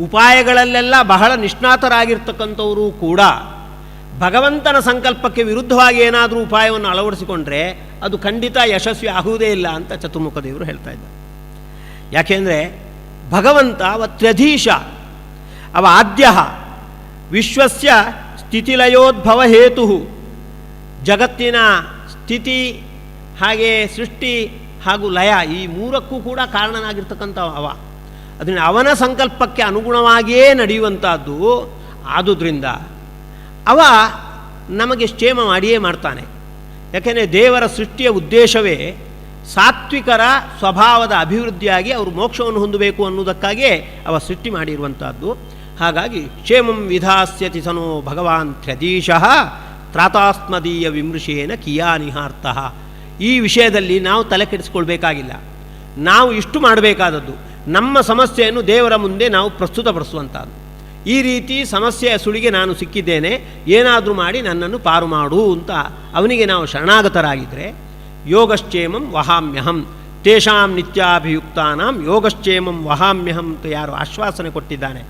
ಉಪಾಯಗಳಲ್ಲೆಲ್ಲ ಬಹಳ ನಿಷ್ಣಾತರಾಗಿರ್ತಕ್ಕಂಥವರು ಕೂಡ ಭಗವಂತನ ಸಂಕಲ್ಪಕ್ಕೆ ವಿರುದ್ಧವಾಗಿ ಏನಾದರೂ ಉಪಾಯವನ್ನು ಅಳವಡಿಸಿಕೊಂಡ್ರೆ ಅದು ಖಂಡಿತ ಯಶಸ್ವಿ ಆಗುವುದೇ ಇಲ್ಲ ಅಂತ ಚತುರ್ಮುಖ ದೇವರು ಹೇಳ್ತಾ ಇದ್ದಾರೆ. ಯಾಕೆಂದರೆ ಭಗವಂತ ತ್ರ್ಯಧೀಶ, ಅವ ಆದ್ಯ, ವಿಶ್ವಸ್ಯ ಸ್ಥಿತಿಲಯೋದ್ಭವ ಹೇತು. ಜಗತ್ತಿನ ಸ್ಥಿತಿ ಹಾಗೆ ಸೃಷ್ಟಿ ಹಾಗೂ ಲಯ ಈ ಮೂರಕ್ಕೂ ಕೂಡ ಕಾರಣನಾಗಿರ್ತಕ್ಕಂಥ ಅವ. ಅದರಿಂದ ಅವನ ಸಂಕಲ್ಪಕ್ಕೆ ಅನುಗುಣವಾಗಿಯೇ ನಡೆಯುವಂಥದ್ದು. ಆದುದರಿಂದ ಅವ ನಮಗೆ ಕ್ಷೇಮ ಮಾಡಿಯೇ ಮಾಡ್ತಾನೆ. ಯಾಕೆಂದರೆ ದೇವರ ಸೃಷ್ಟಿಯ ಉದ್ದೇಶವೇ ಸಾತ್ವಿಕರ ಸ್ವಭಾವದ ಅಭಿವೃದ್ಧಿಯಾಗಿ ಅವರು ಮೋಕ್ಷವನ್ನು ಹೊಂದಬೇಕು ಅನ್ನುವುದಕ್ಕಾಗಿಯೇ ಅವ ಸೃಷ್ಟಿ ಮಾಡಿರುವಂಥದ್ದು. ಹಾಗಾಗಿ ಕ್ಷೇಮಂ ವಿಧಾಸ್ಯತಿ ಸನೋ ಭಗವಾನ್ ತ್ರ್ಯಧೀಶಃ ತ್ರಾತಾಸ್ಮದೀಯ ವಿಮೃಶೇನ ಕಿಯಾನಿಹಾರ್ಥ. ಈ ವಿಷಯದಲ್ಲಿ ನಾವು ತಲೆ ಕೆಡಿಸ್ಕೊಳ್ಬೇಕಾಗಿಲ್ಲ. ನಾವು ಇಷ್ಟು ಮಾಡಬೇಕಾದದ್ದು ನಮ್ಮ ಸಮಸ್ಯೆಯನ್ನು ದೇವರ ಮುಂದೆ ನಾವು ಪ್ರಸ್ತುತಪಡಿಸುವಂಥದ್ದು. ಈ ರೀತಿ ಸಮಸ್ಯೆಯ ಸುಳಿಗೆ ನಾನು ಸಿಕ್ಕಿದ್ದೇನೆ, ಏನಾದರೂ ಮಾಡಿ ನನ್ನನ್ನು ಪಾರು ಮಾಡು ಅಂತ ಅವನಿಗೆ ನಾವು ಶರಣಾಗತರಾಗಿದ್ದರೆ ಯೋಗಶ್ಚೇಮಂ ವಹಾಮ್ಯಹಂ ತೇಷಾಂ ನಿತ್ಯಾಭಿಯುಕ್ತಾನಾಂ ಯೋಗಶ್ಚೇಮಂ ವಹಾಮ್ಯಹಂ ಅಂತ ಯಾರು ಆಶ್ವಾಸನೆ ಕೊಟ್ಟಿದ್ದಾನೆ,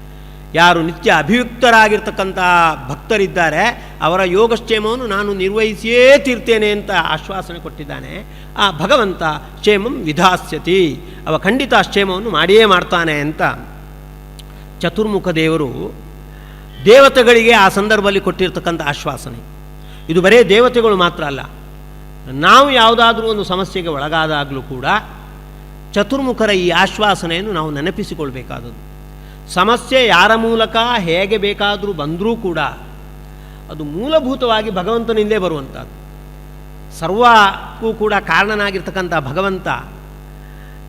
ಯಾರು ನಿತ್ಯ ಅಭಿಯುಕ್ತರಾಗಿರ್ತಕ್ಕಂಥ ಭಕ್ತರಿದ್ದಾರೆ ಅವರ ಯೋಗಕ್ಷೇಮವನ್ನು ನಾನು ನಿರ್ವಹಿಸಿಯೇ ತೀರ್ತೇನೆ ಅಂತ ಆಶ್ವಾಸನೆ ಕೊಟ್ಟಿದ್ದಾನೆ. ಆ ಭಗವಂತ ಕ್ಷೇಮಂ ವಿಧಾಸ್ಯತಿ, ಅವ ಖಂಡಿತ ಕ್ಷೇಮವನ್ನು ಮಾಡಿಯೇ ಮಾಡ್ತಾನೆ ಅಂತ ಚತುರ್ಮುಖ ದೇವರು ದೇವತೆಗಳಿಗೆ ಆ ಸಂದರ್ಭದಲ್ಲಿ ಕೊಟ್ಟಿರ್ತಕ್ಕಂಥ ಆಶ್ವಾಸನೆ. ಇದು ಬರೇ ದೇವತೆಗಳು ಮಾತ್ರ ಅಲ್ಲ, ನಾವು ಯಾವುದಾದ್ರೂ ಒಂದು ಸಮಸ್ಯೆಗೆ ಒಳಗಾದಾಗಲೂ ಕೂಡ ಚತುರ್ಮುಖರ ಈ ಆಶ್ವಾಸನೆಯನ್ನು ನಾವು ನೆನಪಿಸಿಕೊಳ್ಬೇಕಾದದ್ದು. ಸಮಸ್ಯೆ ಯಾರ ಮೂಲಕ ಹೇಗೆ ಬೇಕಾದರೂ ಬಂದರೂ ಕೂಡ ಅದು ಮೂಲಭೂತವಾಗಿ ಭಗವಂತನಿಂದೇ ಬರುವಂಥದ್ದು. ಸರ್ವಕ್ಕೂ ಕೂಡ ಕಾರಣನಾಗಿರ್ತಕ್ಕಂಥ ಭಗವಂತ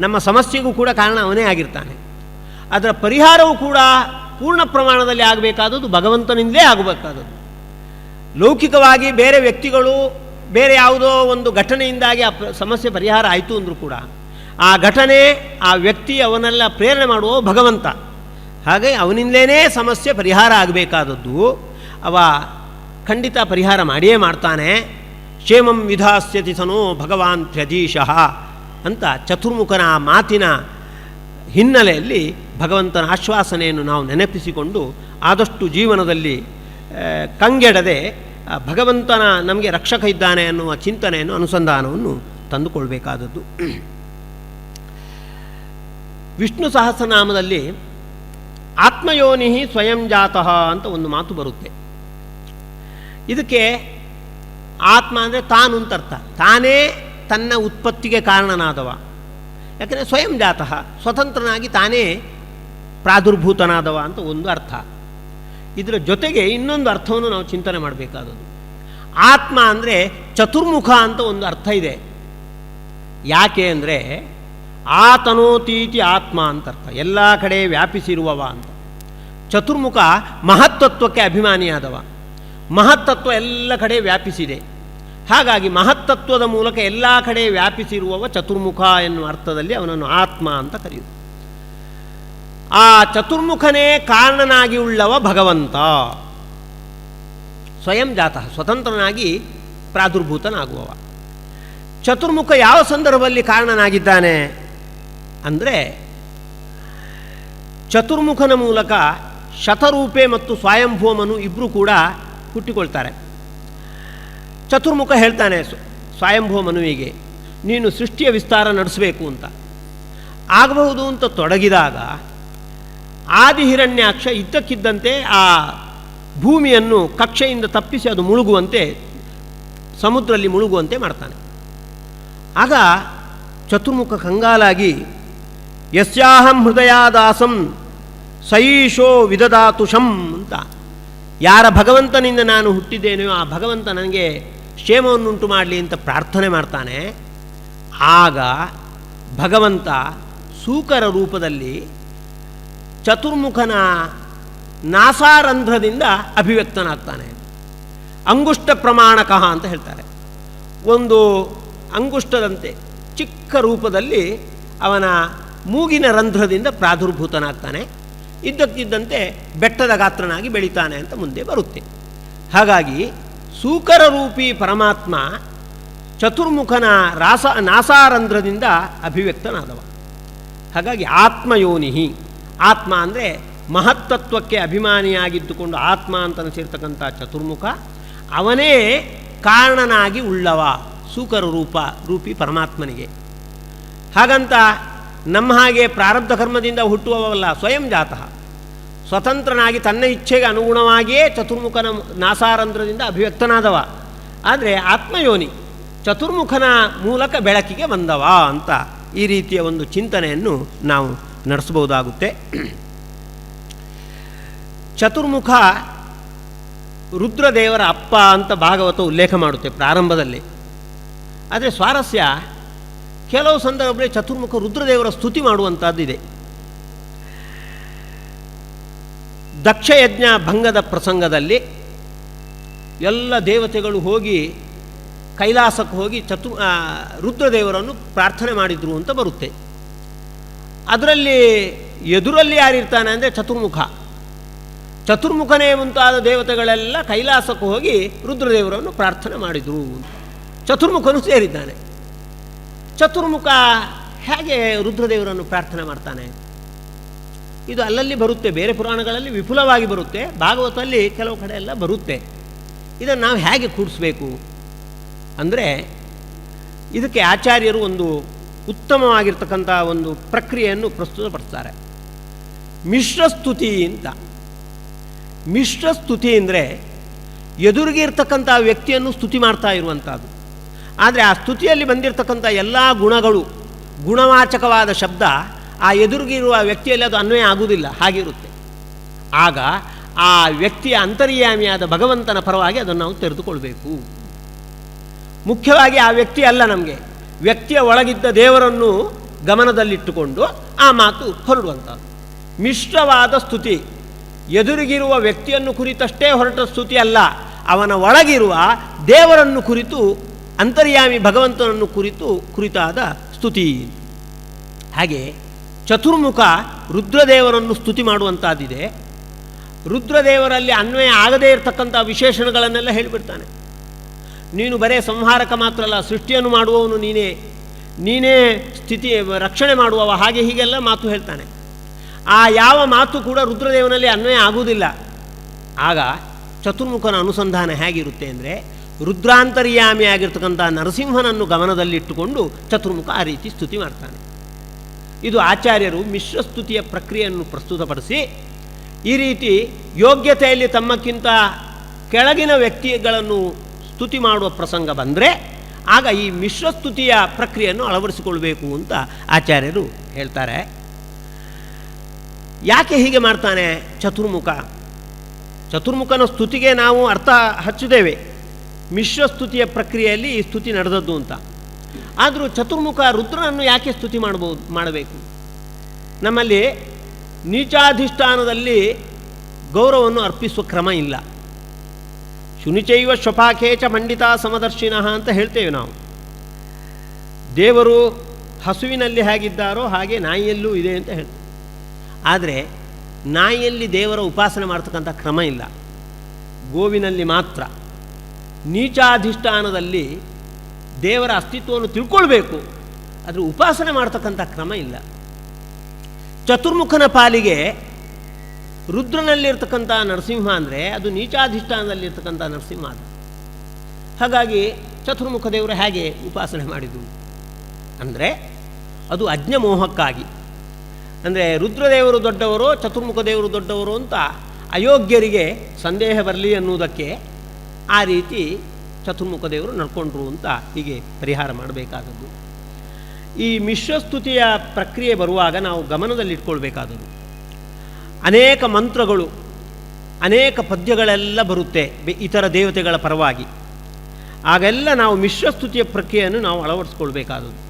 ನಮ್ಮ ಸಮಸ್ಯೆಗೂ ಕೂಡ ಕಾರಣ ಅವನೇ ಆಗಿರ್ತಾನೆ. ಅದರ ಪರಿಹಾರವೂ ಕೂಡ ಪೂರ್ಣ ಪ್ರಮಾಣದಲ್ಲಿ ಆಗಬೇಕಾದದ್ದು ಭಗವಂತನಿಂದಲೇ ಆಗಬೇಕಾದದ್ದು. ಲೌಕಿಕವಾಗಿ ಬೇರೆ ವ್ಯಕ್ತಿಗಳು ಬೇರೆ ಯಾವುದೋ ಒಂದು ಘಟನೆಯಿಂದಾಗಿ ಆ ಸಮಸ್ಯೆ ಪರಿಹಾರ ಆಯಿತು ಅಂದರೂ ಕೂಡ ಆ ಘಟನೆ ಆ ವ್ಯಕ್ತಿ ಅವನ್ನೆಲ್ಲ ಪ್ರೇರಣೆ ಮಾಡುವ ಭಗವಂತ. ಹಾಗೆ ಅವನಿಂದಲೇ ಸಮಸ್ಯೆ ಪರಿಹಾರ ಆಗಬೇಕಾದದ್ದು. ಅವ ಖಂಡಿತ ಪರಿಹಾರ ಮಾಡಿಯೇ ಮಾಡ್ತಾನೆ. ಕ್ಷೇಮಂ ವಿಧಾಸ್ಯತಿ ಸನೋ ಭಗವಾನ್ ತ್ರ್ಯಧೀಶಃ ಅಂತ ಚತುರ್ಮುಖನ ಮಾತಿನ ಹಿನ್ನೆಲೆಯಲ್ಲಿ ಭಗವಂತನ ಆಶ್ವಾಸನೆಯನ್ನು ನಾವು ನೆನಪಿಸಿಕೊಂಡು ಆದಷ್ಟು ಜೀವನದಲ್ಲಿ ಕಂಗೆಡದೆ ಭಗವಂತನ ನಮಗೆ ರಕ್ಷಕ ಇದ್ದಾನೆ ಅನ್ನುವ ಚಿಂತನೆಯನ್ನು ಅನುಸಂಧಾನವನ್ನು ತಂದುಕೊಳ್ಬೇಕಾದದ್ದು. ವಿಷ್ಣು ಸಹಸ್ರನಾಮದಲ್ಲಿ ಆತ್ಮಯೋನಿ ಸ್ವಯಂ ಜಾತಃ ಅಂತ ಒಂದು ಮಾತು ಬರುತ್ತೆ. ಇದಕ್ಕೆ ಆತ್ಮ ಅಂದರೆ ತಾನು ಅಂತ ಅರ್ಥ. ತಾನೇ ತನ್ನ ಉತ್ಪತ್ತಿಗೆ ಕಾರಣನಾದವ. ಯಾಕಂದರೆ ಸ್ವಯಂ ಜಾತಃ, ಸ್ವತಂತ್ರನಾಗಿ ತಾನೇ ಪ್ರಾದುರ್ಭೂತನಾದವ ಅಂತ ಒಂದು ಅರ್ಥ. ಇದರ ಜೊತೆಗೆ ಇನ್ನೊಂದು ಅರ್ಥವನ್ನು ನಾವು ಚಿಂತನೆ ಮಾಡಬೇಕಾದದ್ದು. ಆತ್ಮ ಅಂದರೆ ಚತುರ್ಮುಖ ಅಂತ ಒಂದು ಅರ್ಥ ಇದೆ. ಯಾಕೆ ಅಂದರೆ ಆತನೋತೀತಿ ಆತ್ಮ ಅಂತ ಅರ್ಥ, ಎಲ್ಲ ಕಡೆ ವ್ಯಾಪಿಸಿರುವವ ಅಂತ. ಚತುರ್ಮುಖ ಮಹತ್ತತ್ವಕ್ಕೆ ಅಭಿಮಾನಿಯಾದವ. ಮಹತ್ತತ್ವ ಎಲ್ಲ ಕಡೆ ವ್ಯಾಪಿಸಿದೆ. ಹಾಗಾಗಿ ಮಹತ್ತತ್ವದ ಮೂಲಕ ಎಲ್ಲ ಕಡೆ ವ್ಯಾಪಿಸಿರುವವ ಚತುರ್ಮುಖ ಎನ್ನುವ ಅರ್ಥದಲ್ಲಿ ಅವನನ್ನು ಆತ್ಮ ಅಂತ ಕರೆಯುವುದು. ಆ ಚತುರ್ಮುಖನೇ ಕಾರಣನಾಗಿ ಉಳ್ಳವ ಭಗವಂತ, ಸ್ವಯಂ ಜಾತಃ, ಸ್ವತಂತ್ರನಾಗಿ ಪ್ರಾದುರ್ಭೂತನಾಗುವವ. ಚತುರ್ಮುಖ ಯಾವ ಸಂದರ್ಭದಲ್ಲಿ ಕಾರಣನಾಗಿದ್ದಾನೆ ಅಂದರೆ, ಚತುರ್ಮುಖನ ಮೂಲಕ ಶತರೂಪೆ ಮತ್ತು ಸ್ವಯಂಭೂಮನು ಇಬ್ಬರು ಕೂಡ ಹುಟ್ಟಿಕೊಳ್ತಾರೆ. ಚತುರ್ಮುಖ ಹೇಳ್ತಾನೆ ಸ್ವಯಂಭೂಮನುವಿಗೆ, ನೀನು ಸೃಷ್ಟಿಯ ವಿಸ್ತಾರ ನಡೆಸಬೇಕು ಅಂತ. ಆಗಬಹುದು ಅಂತ ತೊಡಗಿದಾಗ ಆದಿಹಿರಣ್ಯಾಕ್ಷ ಇದ್ದಕ್ಕಿದ್ದಂತೆ ಆ ಭೂಮಿಯನ್ನು ಕಕ್ಷೆಯಿಂದ ತಪ್ಪಿಸಿ ಅದು ಮುಳುಗುವಂತೆ, ಸಮುದ್ರದಲ್ಲಿ ಮುಳುಗುವಂತೆ ಮಾಡ್ತಾನೆ. ಆಗ ಚತುರ್ಮುಖ ಕಂಗಾಲಾಗಿ ಯಸ್ಯಾಹಂ ಹೃದಯಾದಾಸಂ ಸೈಶೋ ವಿದದಾತುಷಂ ಅಂತ, ಯಾರ ಭಗವಂತನಿಂದ ನಾನು ಹುಟ್ಟಿದ್ದೇನೆಯೋ ಆ ಭಗವಂತ ನನಗೆ ಕ್ಷೇಮವನ್ನುಂಟು ಮಾಡಲಿ ಅಂತ ಪ್ರಾರ್ಥನೆ ಮಾಡ್ತಾನೆ. ಆಗ ಭಗವಂತ ಸೂಕರ ರೂಪದಲ್ಲಿ ಚತುರ್ಮುಖನ ನಾಸಾರಂಧ್ರದಿಂದ ಅಭಿವ್ಯಕ್ತನಾಗ್ತಾನೆ. ಅಂಗುಷ್ಟ ಪ್ರಮಾಣಕಃ ಅಂತ ಹೇಳ್ತಾರೆ. ಒಂದು ಅಂಗುಷ್ಟದಂತೆ ಚಿಕ್ಕ ರೂಪದಲ್ಲಿ ಅವನ ಮೂಗಿನ ರಂಧ್ರದಿಂದ ಪ್ರಾದುರ್ಭೂತನಾಗ್ತಾನೆ. ಇದ್ದಕ್ಕಿದ್ದಂತೆ ಬೆಟ್ಟದ ಗಾತ್ರನಾಗಿ ಬೆಳೀತಾನೆ ಅಂತ ಮುಂದೆ ಬರುತ್ತೆ. ಹಾಗಾಗಿ ಸೂಕರ ರೂಪಿ ಪರಮಾತ್ಮ ಚತುರ್ಮುಖನ ನಾಸಾರಂಧ್ರದಿಂದ ಅಭಿವ್ಯಕ್ತನಾದವ. ಹಾಗಾಗಿ ಆತ್ಮಯೋನಿಹಿ, ಆತ್ಮ ಅಂದರೆ ಮಹತ್ತತ್ವಕ್ಕೆ ಅಭಿಮಾನಿಯಾಗಿದ್ದುಕೊಂಡು ಆತ್ಮ ಅಂತ ಅನಿಸಿರ್ತಕ್ಕಂಥ ಚತುರ್ಮುಖ, ಅವನೇ ಕಾರಣನಾಗಿ ಉಳ್ಳವ ಸೂಕರ ರೂಪಿ ಪರಮಾತ್ಮನಿಗೆ. ಹಾಗಂತ ನಮ್ಮ ಹಾಗೆ ಪ್ರಾರಬ್ಧ ಕರ್ಮದಿಂದ ಹುಟ್ಟುವವಲ್ಲ, ಸ್ವಯಂ ಜಾತಃ, ಸ್ವತಂತ್ರನಾಗಿ ತನ್ನ ಇಚ್ಛೆಗೆ ಅನುಗುಣವಾಗಿಯೇ ಚತುರ್ಮುಖನ ನಾಸಾರಂಧ್ರದಿಂದ ಅಭಿವ್ಯಕ್ತನಾದವ. ಆದರೆ ಆತ್ಮಯೋನಿ, ಚತುರ್ಮುಖನ ಮೂಲಕ ಬೆಳಕಿಗೆ ಬಂದವ ಅಂತ ಈ ರೀತಿಯ ಒಂದು ಚಿಂತನೆಯನ್ನು ನಾವು ನಡೆಸಬಹುದಾಗುತ್ತೆ. ಚತುರ್ಮುಖ ರುದ್ರದೇವರ ಅಪ್ಪ ಅಂತ ಭಾಗವತ ಉಲ್ಲೇಖ ಮಾಡುತ್ತೆ ಪ್ರಾರಂಭದಲ್ಲಿ. ಆದರೆ ಸ್ವಾರಸ್ಯ, ಕೆಲವು ಸಂದರ್ಭದಲ್ಲಿ ಚತುರ್ಮುಖ ರುದ್ರದೇವರ ಸ್ತುತಿ ಮಾಡುವಂಥದ್ದಿದೆ. ದಕ್ಷಯಜ್ಞ ಭಂಗದ ಪ್ರಸಂಗದಲ್ಲಿ ಎಲ್ಲ ದೇವತೆಗಳು ಹೋಗಿ ಕೈಲಾಸಕ್ಕೆ ಹೋಗಿ ರುದ್ರದೇವರನ್ನು ಪ್ರಾರ್ಥನೆ ಮಾಡಿದರು ಅಂತ ಬರುತ್ತೆ. ಅದರಲ್ಲಿ ಎದುರಲ್ಲಿ ಯಾರಿರ್ತಾನೆ ಅಂದರೆ ಚತುರ್ಮುಖ. ಚತುರ್ಮುಖನೇ ಮುಂತಾದ ದೇವತೆಗಳೆಲ್ಲ ಕೈಲಾಸಕ್ಕೆ ಹೋಗಿ ರುದ್ರದೇವರನ್ನು ಪ್ರಾರ್ಥನೆ ಮಾಡಿದರು. ಚತುರ್ಮುಖನು ಸೇರಿದ್ದಾನೆ. ಚತುರ್ಮುಖ ಹೇಗೆ ರುದ್ರದೇವರನ್ನು ಪ್ರಾರ್ಥನೆ ಮಾಡ್ತಾನೆ? ಇದು ಅಲ್ಲಲ್ಲಿ ಬರುತ್ತೆ, ಬೇರೆ ಪುರಾಣಗಳಲ್ಲಿ ವಿಪುಲವಾಗಿ ಬರುತ್ತೆ, ಭಾಗವತದಲ್ಲಿ ಕೆಲವು ಕಡೆ ಎಲ್ಲ ಬರುತ್ತೆ. ಇದನ್ನು ನಾವು ಹೇಗೆ ಕೂಡಿಸ್ಬೇಕು ಅಂದರೆ, ಇದಕ್ಕೆ ಆಚಾರ್ಯರು ಒಂದು ಉತ್ತಮವಾಗಿರ್ತಕ್ಕಂಥ ಒಂದು ಪ್ರಕ್ರಿಯೆಯನ್ನು ಪ್ರಸ್ತುತಪಡಿಸ್ತಾರೆ. ಮಿಶ್ರಸ್ತುತಿ ಅಂತ. ಮಿಶ್ರಸ್ತುತಿ ಅಂದರೆ ಎದುರಿಗೆ ಇರ್ತಕ್ಕಂಥ ವ್ಯಕ್ತಿಯನ್ನು ಸ್ತುತಿ ಮಾಡ್ತಾ ಇರುವಂಥದ್ದು. ಆದರೆ ಆ ಸ್ತುತಿಯಲ್ಲಿ ಬಂದಿರತಕ್ಕಂಥ ಎಲ್ಲ ಗುಣಗಳು, ಗುಣವಾಚಕವಾದ ಶಬ್ದ ಆ ಎದುರಿಗಿರುವ ವ್ಯಕ್ತಿಯಲ್ಲಿ ಅದು ಅನ್ವಯ ಆಗುವುದಿಲ್ಲ, ಹಾಗಿರುತ್ತೆ. ಆಗ ಆ ವ್ಯಕ್ತಿಯ ಅಂತರ್ಯಾಮಿಯಾದ ಭಗವಂತನ ಪರವಾಗಿ ಅದನ್ನು ನಾವು ತೆರೆದುಕೊಳ್ಬೇಕು. ಮುಖ್ಯವಾಗಿ ಆ ವ್ಯಕ್ತಿ ಅಲ್ಲ, ನಮಗೆ ವ್ಯಕ್ತಿಯ ಒಳಗಿದ್ದ ದೇವರನ್ನು ಗಮನದಲ್ಲಿಟ್ಟುಕೊಂಡು ಆ ಮಾತು ಹೊರಡುವಂಥದ್ದು. ಮಿಶ್ರವಾದ ಸ್ತುತಿ ಎದುರಿಗಿರುವ ವ್ಯಕ್ತಿಯನ್ನು ಕುರಿತಷ್ಟೇ ಹೊರಟ ಸ್ತುತಿ ಅಲ್ಲ, ಅವನ ಒಳಗಿರುವ ದೇವರನ್ನು ಕುರಿತು, ಅಂತರ್ಯಾಮಿ ಭಗವಂತನನ್ನು ಕುರಿತಾದ ಸ್ತುತಿ. ಹಾಗೆ ಚತುರ್ಮುಖ ರುದ್ರದೇವರನ್ನು ಸ್ತುತಿ ಮಾಡುವಂಥದ್ದಿದೆ. ರುದ್ರದೇವರಲ್ಲಿ ಅನ್ವಯ ಆಗದೇ ಇರತಕ್ಕಂಥ ವಿಶೇಷಣಗಳನ್ನೆಲ್ಲ ಹೇಳಿಬಿಡ್ತಾನೆ. ನೀನು ಬರೇ ಸಂಹಾರಕ ಮಾತ್ರ ಅಲ್ಲ, ಸೃಷ್ಟಿಯನ್ನು ಮಾಡುವವನು ನೀನೇ ಸ್ಥಿತಿ ರಕ್ಷಣೆ ಮಾಡುವವ, ಹಾಗೆ ಹೀಗೆಲ್ಲ ಮಾತು ಹೇಳ್ತಾನೆ. ಆ ಯಾವ ಮಾತು ಕೂಡ ರುದ್ರದೇವನಲ್ಲಿ ಅನ್ವಯ ಆಗುವುದಿಲ್ಲ. ಆಗ ಚತುರ್ಮುಖನ ಅನುಸಂಧಾನ ಹೇಗಿರುತ್ತೆ ಅಂದರೆ, ರುದ್ರಾಂತರ್ಯಾಮಿಯಾಗಿರ್ತಕ್ಕಂಥ ನರಸಿಂಹನನ್ನು ಗಮನದಲ್ಲಿಟ್ಟುಕೊಂಡು ಚತುರ್ಮುಖ ಆ ರೀತಿ ಸ್ತುತಿ ಮಾಡ್ತಾನೆ. ಇದು ಆಚಾರ್ಯರು ಮಿಶ್ರಸ್ತುತಿಯ ಪ್ರಕ್ರಿಯೆಯನ್ನು ಪ್ರಸ್ತುತಪಡಿಸಿ, ಈ ರೀತಿ ಯೋಗ್ಯತೆಯಲ್ಲಿ ತಮ್ಮಕ್ಕಿಂತ ಕೆಳಗಿನ ವ್ಯಕ್ತಿಗಳನ್ನು ಸ್ತುತಿ ಮಾಡುವ ಪ್ರಸಂಗ ಬಂದರೆ ಆಗ ಈ ಮಿಶ್ರಸ್ತುತಿಯ ಪ್ರಕ್ರಿಯೆಯನ್ನು ಅಳವಡಿಸಿಕೊಳ್ಬೇಕು ಅಂತ ಆಚಾರ್ಯರು ಹೇಳ್ತಾರೆ. ಯಾಕೆ ಹೀಗೆ ಮಾಡ್ತಾನೆ ಚತುರ್ಮುಖ? ಚತುರ್ಮುಖನ ಸ್ತುತಿಗೆ ನಾವು ಅರ್ಥ ಹಚ್ಚಿದ್ದೇವೆ, ಮಿಶ್ರಸ್ತುತಿಯ ಪ್ರಕ್ರಿಯೆಯಲ್ಲಿ ಈ ಸ್ತುತಿ ನಡೆದದ್ದು ಅಂತ. ಆದರೂ ಚತುರ್ಮುಖ ರುದ್ರನನ್ನು ಯಾಕೆ ಸ್ತುತಿ ಮಾಡಬೇಕು? ನಮ್ಮಲ್ಲಿ ನೀಚಾಧಿಷ್ಠಾನದಲ್ಲಿ ಗೌರವವನ್ನು ಅರ್ಪಿಸುವ ಕ್ರಮ ಇಲ್ಲ. ಶುನಿಚೈವ ಶ್ವಪಾಖೇಚ ಮಂಡಿತಾ ಸಮದರ್ಶಿನಃ ಅಂತ ಹೇಳ್ತೇವೆ ನಾವು. ದೇವರು ಹಸುವಿನಲ್ಲಿ ಹೇಗಿದ್ದಾರೋ ಹಾಗೆ ನಾಯಿಯಲ್ಲೂ ಇದೆ ಅಂತ ಹೇಳ್ತೇವೆ. ಆದರೆ ನಾಯಿಯಲ್ಲಿ ದೇವರ ಉಪಾಸನೆ ಮಾಡ್ತಕ್ಕಂಥ ಕ್ರಮ ಇಲ್ಲ, ಗೋವಿನಲ್ಲಿ ಮಾತ್ರ. ನೀಚಾಧಿಷ್ಠಾನದಲ್ಲಿ ದೇವರ ಅಸ್ತಿತ್ವವನ್ನು ತಿಳ್ಕೊಳ್ಬೇಕು, ಆದರೆ ಉಪಾಸನೆ ಮಾಡ್ತಕ್ಕಂಥ ಕ್ರಮ ಇಲ್ಲ. ಚತುರ್ಮುಖನ ಪಾಲಿಗೆ ರುದ್ರನಲ್ಲಿರ್ತಕ್ಕಂಥ ನರಸಿಂಹ ಅಂದರೆ ಅದು ನೀಚಾಧಿಷ್ಠಾನದಲ್ಲಿರ್ತಕ್ಕಂಥ ನರಸಿಂಹ ಅದು. ಹಾಗಾಗಿ ಚತುರ್ಮುಖ ದೇವರು ಹೇಗೆ ಉಪಾಸನೆ ಮಾಡಿದ್ದು ಅಂದರೆ ಅದು ಅಜ್ಞಮೋಹಕ್ಕಾಗಿ. ಅಂದರೆ ರುದ್ರದೇವರು ದೊಡ್ಡವರು, ಚತುರ್ಮುಖ ದೇವರು ದೊಡ್ಡವರು ಅಂತ ಅಯೋಗ್ಯರಿಗೆ ಸಂದೇಹ ಬರಲಿ ಅನ್ನುವುದಕ್ಕೆ ಆ ರೀತಿ ಚತುರ್ಮುಖ ದೇವರು ನಡ್ಕೊಂಡ್ರು ಅಂತ ಹೀಗೆ ಪರಿಹಾರ ಮಾಡಬೇಕಾದದ್ದು. ಈ ಮಿಶ್ರಸ್ತುತಿಯ ಪ್ರಕ್ರಿಯೆ ಬರುವಾಗ ನಾವು ಗಮನದಲ್ಲಿಟ್ಕೊಳ್ಬೇಕಾದದ್ದು, ಅನೇಕ ಮಂತ್ರಗಳು, ಅನೇಕ ಪದ್ಯಗಳೆಲ್ಲ ಬರುತ್ತೆ ಇತರ ದೇವತೆಗಳ ಪರವಾಗಿ. ಆಗೆಲ್ಲ ನಾವು ಮಿಶ್ರಸ್ತುತಿಯ ಪ್ರಕ್ರಿಯೆಯನ್ನು ನಾವು ಅಳವಡಿಸ್ಕೊಳ್ಬೇಕಾದದ್ದು.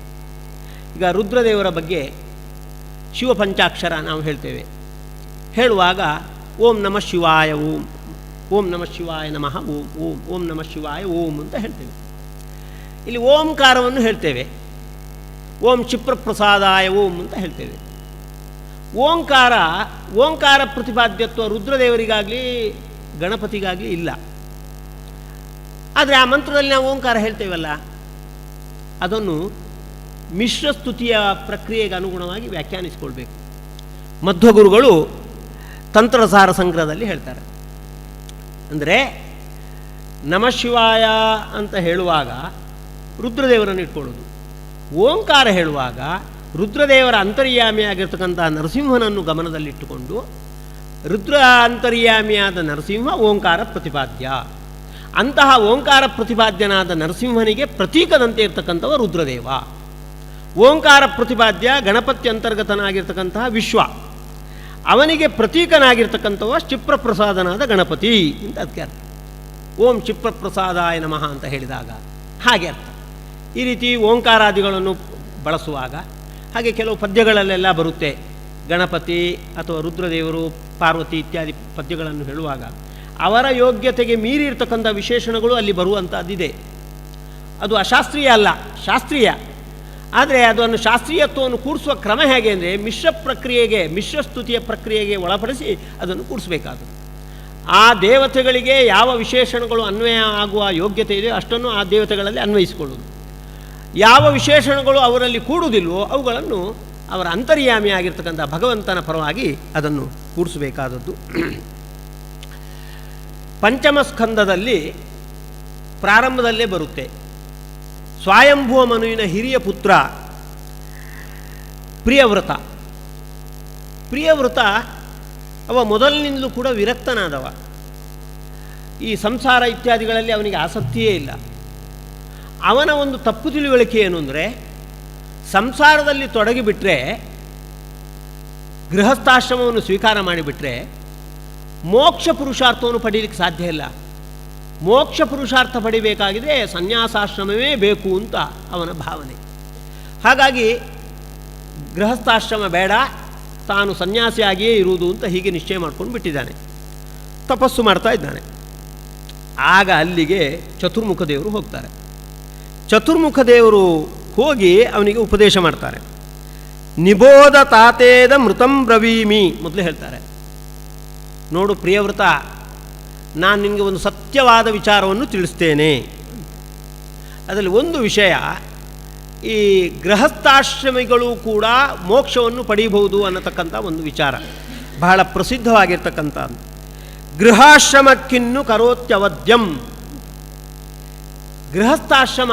ಈಗ ರುದ್ರದೇವರ ಬಗ್ಗೆ ಶಿವಪಂಚಾಕ್ಷರ ನಾವು ಹೇಳ್ತೇವೆ. ಹೇಳುವಾಗ ಓಂ ನಮಃ ಶಿವಾಯ ಓಂ, ಓಂ ನಮಃ ಶಿವಾಯ ನಮಃ ಓಂ, ಓಂ ಓಂ ನಮಃ ಶಿವಾಯ ಓಂ ಅಂತ ಹೇಳ್ತೇವೆ. ಇಲ್ಲಿ ಓಂಕಾರವನ್ನು ಹೇಳ್ತೇವೆ, ಓಂ ಕ್ಷಿಪ್ರಪ್ರಸಾದಾಯ ಓಂ ಅಂತ ಹೇಳ್ತೇವೆ. ಓಂಕಾರ ಪ್ರತಿಪಾದ್ಯತ್ವ ರುದ್ರದೇವರಿಗಾಗಲಿ ಗಣಪತಿಗಾಗಲಿ ಇಲ್ಲ. ಆದರೆ ಆ ಮಂತ್ರದಲ್ಲಿ ನಾವು ಓಂಕಾರ ಹೇಳ್ತೇವಲ್ಲ, ಅದನ್ನು ಮಿಶ್ರಸ್ತುತಿಯ ಪ್ರಕ್ರಿಯೆಗೆ ಅನುಗುಣವಾಗಿ ವ್ಯಾಖ್ಯಾನಿಸಿಕೊಳ್ಬೇಕು. ಮಧ್ವಗುರುಗಳು ತಂತ್ರಸಾರ ಸಂಗ್ರಹದಲ್ಲಿ ಹೇಳ್ತಾರೆ. ಅಂದರೆ ನಮಃ ಶಿವಾಯ ಅಂತ ಹೇಳುವಾಗ ರುದ್ರದೇವರನ್ನು ಇಟ್ಕೊಳ್ಳೋದು, ಓಂಕಾರ ಹೇಳುವಾಗ ರುದ್ರದೇವರ ಅಂತರ್ಯಾಮಿಯಾಗಿರ್ತಕ್ಕಂಥ ನರಸಿಂಹನನ್ನು ಗಮನದಲ್ಲಿಟ್ಟುಕೊಂಡು ರುದ್ರ ಅಂತರ್ಯಾಮಿಯಾದ ನರಸಿಂಹ ಓಂಕಾರ ಪ್ರತಿಪಾದ್ಯ. ಅಂತಹ ಓಂಕಾರ ಪ್ರತಿಪಾದ್ಯನಾದ ನರಸಿಂಹನಿಗೆ ಪ್ರತೀಕದಂತೆ ಇರತಕ್ಕಂಥವ ರುದ್ರದೇವ. ಓಂಕಾರ ಪ್ರತಿಪಾದ್ಯ ಗಣಪತಿ ಅಂತರ್ಗತನಾಗಿರ್ತಕ್ಕಂತಹ ವಿಶ್ವ, ಅವನಿಗೆ ಪ್ರತೀಕನಾಗಿರ್ತಕ್ಕಂಥವ ಕ್ಷಿಪ್ರಪ್ರಸಾದನಾದ ಗಣಪತಿ ಅಂತ ಅದಕ್ಕೆ ಅರ್ಥ. ಓಂ ಕ್ಷಿಪ್ರಪ್ರಸಾದಾಯ ನಮಃ ಅಂತ ಹೇಳಿದಾಗ ಹಾಗೆ ಅರ್ಥ. ಈ ರೀತಿ ಓಂಕಾರಾದಿಗಳನ್ನು ಬಳಸುವಾಗ ಹಾಗೆ ಕೆಲವು ಪದ್ಯಗಳಲ್ಲೆಲ್ಲ ಬರುತ್ತೆ. ಗಣಪತಿ ಅಥವಾ ರುದ್ರದೇವರು, ಪಾರ್ವತಿ ಇತ್ಯಾದಿ ಪದ್ಯಗಳನ್ನು ಹೇಳುವಾಗ ಅವರ ಯೋಗ್ಯತೆಗೆ ಮೀರಿ ಇರ್ತಕ್ಕಂಥ ವಿಶೇಷಣಗಳು ಅಲ್ಲಿ ಬರುವಂಥದ್ದಿದೆ. ಅದು ಅಶಾಸ್ತ್ರೀಯ ಅಲ್ಲ, ಶಾಸ್ತ್ರೀಯ. ಆದರೆ ಅದನ್ನು ಶಾಸ್ತ್ರೀಯತ್ವವನ್ನು ಕೂಡಿಸುವ ಕ್ರಮ ಹೇಗೆ ಅಂದರೆ ಮಿಶ್ರಸ್ತುತಿಯ ಪ್ರಕ್ರಿಯೆಗೆ ಒಳಪಡಿಸಿ ಅದನ್ನು ಕೂಡಿಸಬೇಕಾದ್ರು. ಆ ದೇವತೆಗಳಿಗೆ ಯಾವ ವಿಶೇಷಣಗಳು ಅನ್ವಯ ಆಗುವ ಯೋಗ್ಯತೆ ಇದೆಯೋ ಅಷ್ಟನ್ನು ಆ ದೇವತೆಗಳಲ್ಲಿ ಅನ್ವಯಿಸಿಕೊಳ್ಳುವುದು. ಯಾವ ವಿಶೇಷಣಗಳು ಅವರಲ್ಲಿ ಕೂಡುವುದಿಲ್ವೋ ಅವುಗಳನ್ನು ಅವರ ಅಂತರ್ಯಾಮಿಯಾಗಿರ್ತಕ್ಕಂಥ ಭಗವಂತನ ಪರವಾಗಿ ಅದನ್ನು ಕೂಡಿಸಬೇಕಾದದ್ದು. ಪಂಚಮ ಸ್ಕಂದದಲ್ಲಿ ಪ್ರಾರಂಭದಲ್ಲೇ ಬರುತ್ತೆ. ಸ್ವಯಂಭುವ ಮನುವಿನ ಹಿರಿಯ ಪುತ್ರ ಪ್ರಿಯವ್ರತ. ಅವ ಮೊದಲಿನಿಂದಲೂ ಕೂಡ ವಿರಕ್ತನಾದವ. ಈ ಸಂಸಾರ ಇತ್ಯಾದಿಗಳಲ್ಲಿ ಅವನಿಗೆ ಆಸಕ್ತಿಯೇ ಇಲ್ಲ. ಅವನ ಒಂದು ತಪ್ಪು ತಿಳುವಳಿಕೆ ಏನು ಅಂದರೆ, ಸಂಸಾರದಲ್ಲಿ ತೊಡಗಿಬಿಟ್ರೆ, ಗೃಹಸ್ಥಾಶ್ರಮವನ್ನು ಸ್ವೀಕಾರ ಮಾಡಿಬಿಟ್ರೆ ಮೋಕ್ಷ ಪುರುಷಾರ್ಥವನ್ನು ಪಡೀಲಿಕ್ಕೆ ಸಾಧ್ಯ ಇಲ್ಲ. ಮೋಕ್ಷ ಪುರುಷಾರ್ಥ ಪಡಿಬೇಕಾಗಿದೆ ಸನ್ಯಾಸಾಶ್ರಮವೇ ಬೇಕು ಅಂತ ಅವನ ಭಾವನೆ. ಹಾಗಾಗಿ ಗೃಹಸ್ಥಾಶ್ರಮ ಬೇಡ, ತಾನು ಸನ್ಯಾಸಿಯಾಗಿಯೇ ಇರುವುದು ಅಂತ ಹೀಗೆ ನಿಶ್ಚಯ ಮಾಡ್ಕೊಂಡು ಬಿಟ್ಟಿದ್ದಾನೆ. ತಪಸ್ಸು ಮಾಡ್ತಾ ಇದ್ದಾನೆ. ಆಗ ಅಲ್ಲಿಗೆ ಚತುರ್ಮುಖ ದೇವರು ಹೋಗ್ತಾರೆ. ಚತುರ್ಮುಖ ದೇವರು ಹೋಗಿ ಅವನಿಗೆ ಉಪದೇಶ ಮಾಡ್ತಾರೆ. ನಿಬೋಧ ತಾತೇದ ಮೃತಂ ಬ್ರವೀಮಿ. ಮೊದಲೇ ಹೇಳ್ತಾರೆ, ನೋಡು ಪ್ರಿಯವ್ರತ, ನಾನು ನಿನಗೆ ಒಂದು ಸತ್ಯವಾದ ವಿಚಾರವನ್ನು ತಿಳಿಸ್ತೇನೆ. ಅದರಲ್ಲಿ ಒಂದು ವಿಷಯ, ಈ ಗೃಹಸ್ಥಾಶ್ರಮಿಗಳು ಕೂಡ ಮೋಕ್ಷವನ್ನು ಪಡೀಬಹುದು ಅನ್ನತಕ್ಕಂಥ ಒಂದು ವಿಚಾರ ಬಹಳ ಪ್ರಸಿದ್ಧವಾಗಿರ್ತಕ್ಕಂಥ. ಗೃಹಾಶ್ರಮಕ್ಕಿನ್ನು ಕರೋತ್ಯವದ್ಯಂ. ಗೃಹಸ್ಥಾಶ್ರಮ